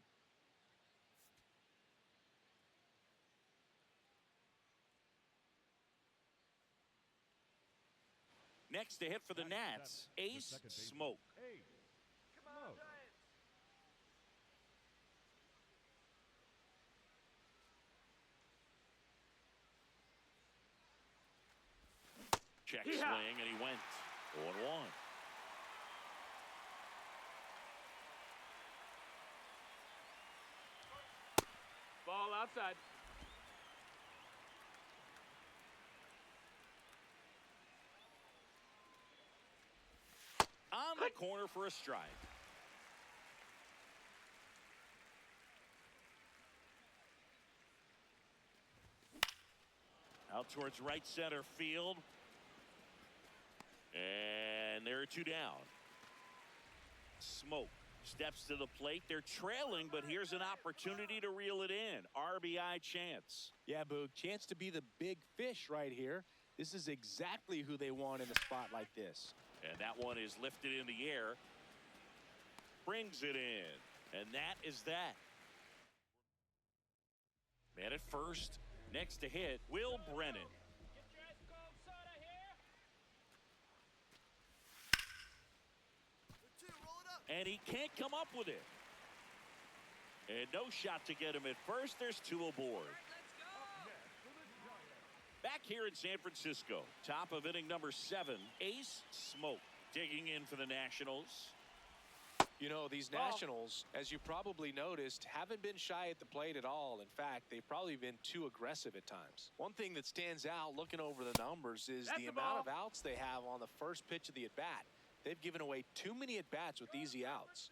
S5: Next to hit for the Nats, Ace Smoke.
S8: Hey,
S7: Come on,
S8: Smoke.
S7: Giants.
S5: Check swing, and he went 0-1.
S10: Ball outside.
S5: On the corner for a strike. Out towards right center field. And there are 2 down. Smoke Steps to the plate. They're trailing, but here's an opportunity to reel it in. RBI chance.
S11: Yeah, Boog, chance to be the big fish right here. This is exactly who they want in a spot like this.
S5: And that one is lifted in the air. Brings it in. And that is that. Man at first. Next to hit, Will Brennan. And he can't come up with it. And no shot to get him at first. There's two aboard. Back here in San Francisco, top of inning number 7, Ace Smoke digging in for the Nationals.
S11: You know, these Nationals, as you probably noticed, haven't been shy at the plate at all. In fact, they've probably been too aggressive at times. One thing that stands out looking over the numbers is the amount of outs they have on the first pitch of the at-bat. They've given away too many at-bats with easy outs.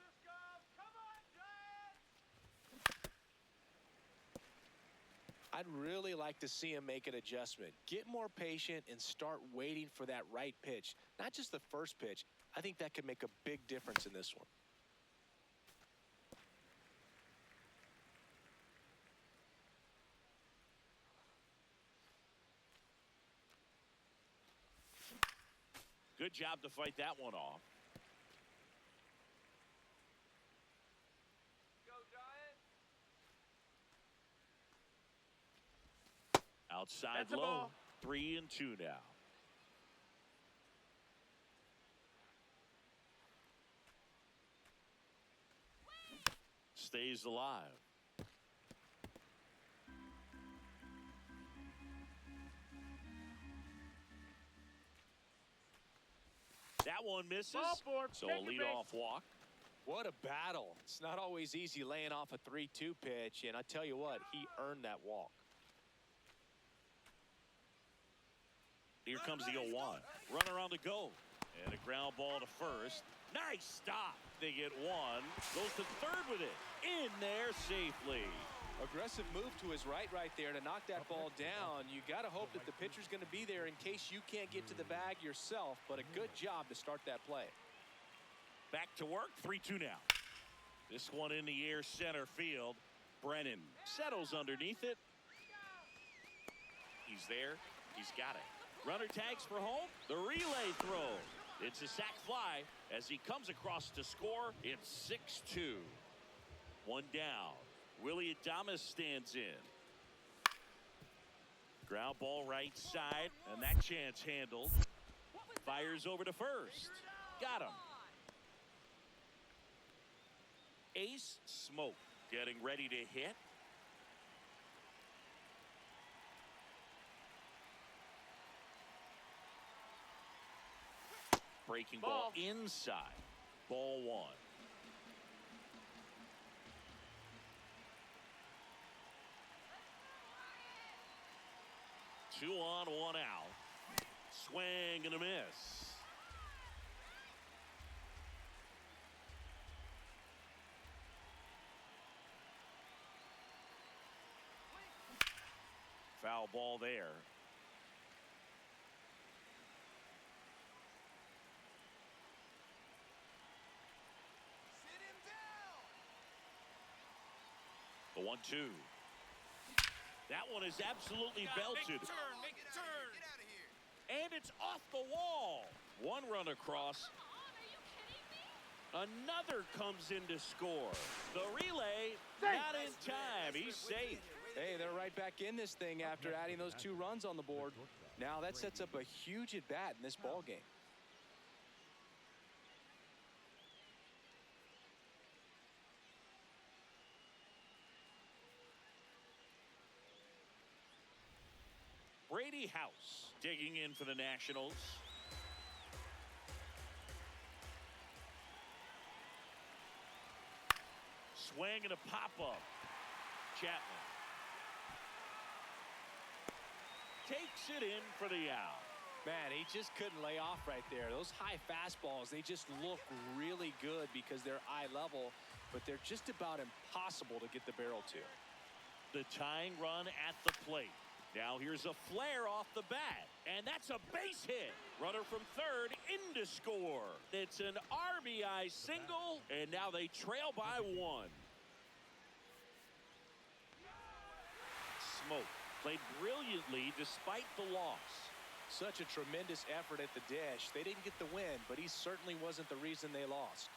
S11: I'd really like to see him make an adjustment. Get more patient and start waiting for that right pitch. Not just the first pitch. I think that could make a big difference in this one.
S5: Good job to fight that one off.
S7: Go, Giants.
S5: Outside low. 3-2 now. Stays alive. That one misses. So a leadoff walk.
S11: What a battle. It's not always easy laying off a 3-2 pitch, and I tell you what, he earned that walk.
S5: Here comes the 0-1. Runner on the go. And a ground ball to first. Nice stop. They get one. Goes to third with it. In there safely.
S11: Aggressive move to his right there to knock that ball down. You got to hope that the pitcher's going to be there in case you can't get to the bag yourself, but a good job to start that play.
S5: Back to work. 3-2 now. This one in the air center field. Brennan settles underneath it. He's there. He's got it. Runner tags for home. The relay throw. It's a sac fly as he comes across to score. It's 6-2. One down. Willie Adames stands in. Ground ball right side, and that chance handled. Fires over to first. Got him. Ace Smoke getting ready to hit. Breaking ball inside. Ball 1. Two on, one out. Swing and a miss. Foul ball there.
S7: Sit him down.
S5: The 1-2. That one is absolutely belted.
S7: Get out of here.
S5: And it's off the wall. One run across. Another comes in to score. The relay not in time. He's safe.
S11: Hey, they're right back in this thing after adding those 2 runs on the board. Now that sets up a huge at-bat in this ball game.
S5: Brady House digging in for the Nationals. Swing and a pop-up. Chapman takes it in for the out.
S11: Man, he just couldn't lay off right there. Those high fastballs, they just look really good because they're eye level, but they're just about impossible to get the barrel to.
S5: The tying run at the plate. Now here's a flare off the bat, and that's a base hit. Runner from third in to score. It's an RBI single, and now they trail by 1. Smoke played brilliantly despite the loss.
S11: Such a tremendous effort at the dish. They didn't get the win, but he certainly wasn't the reason they lost.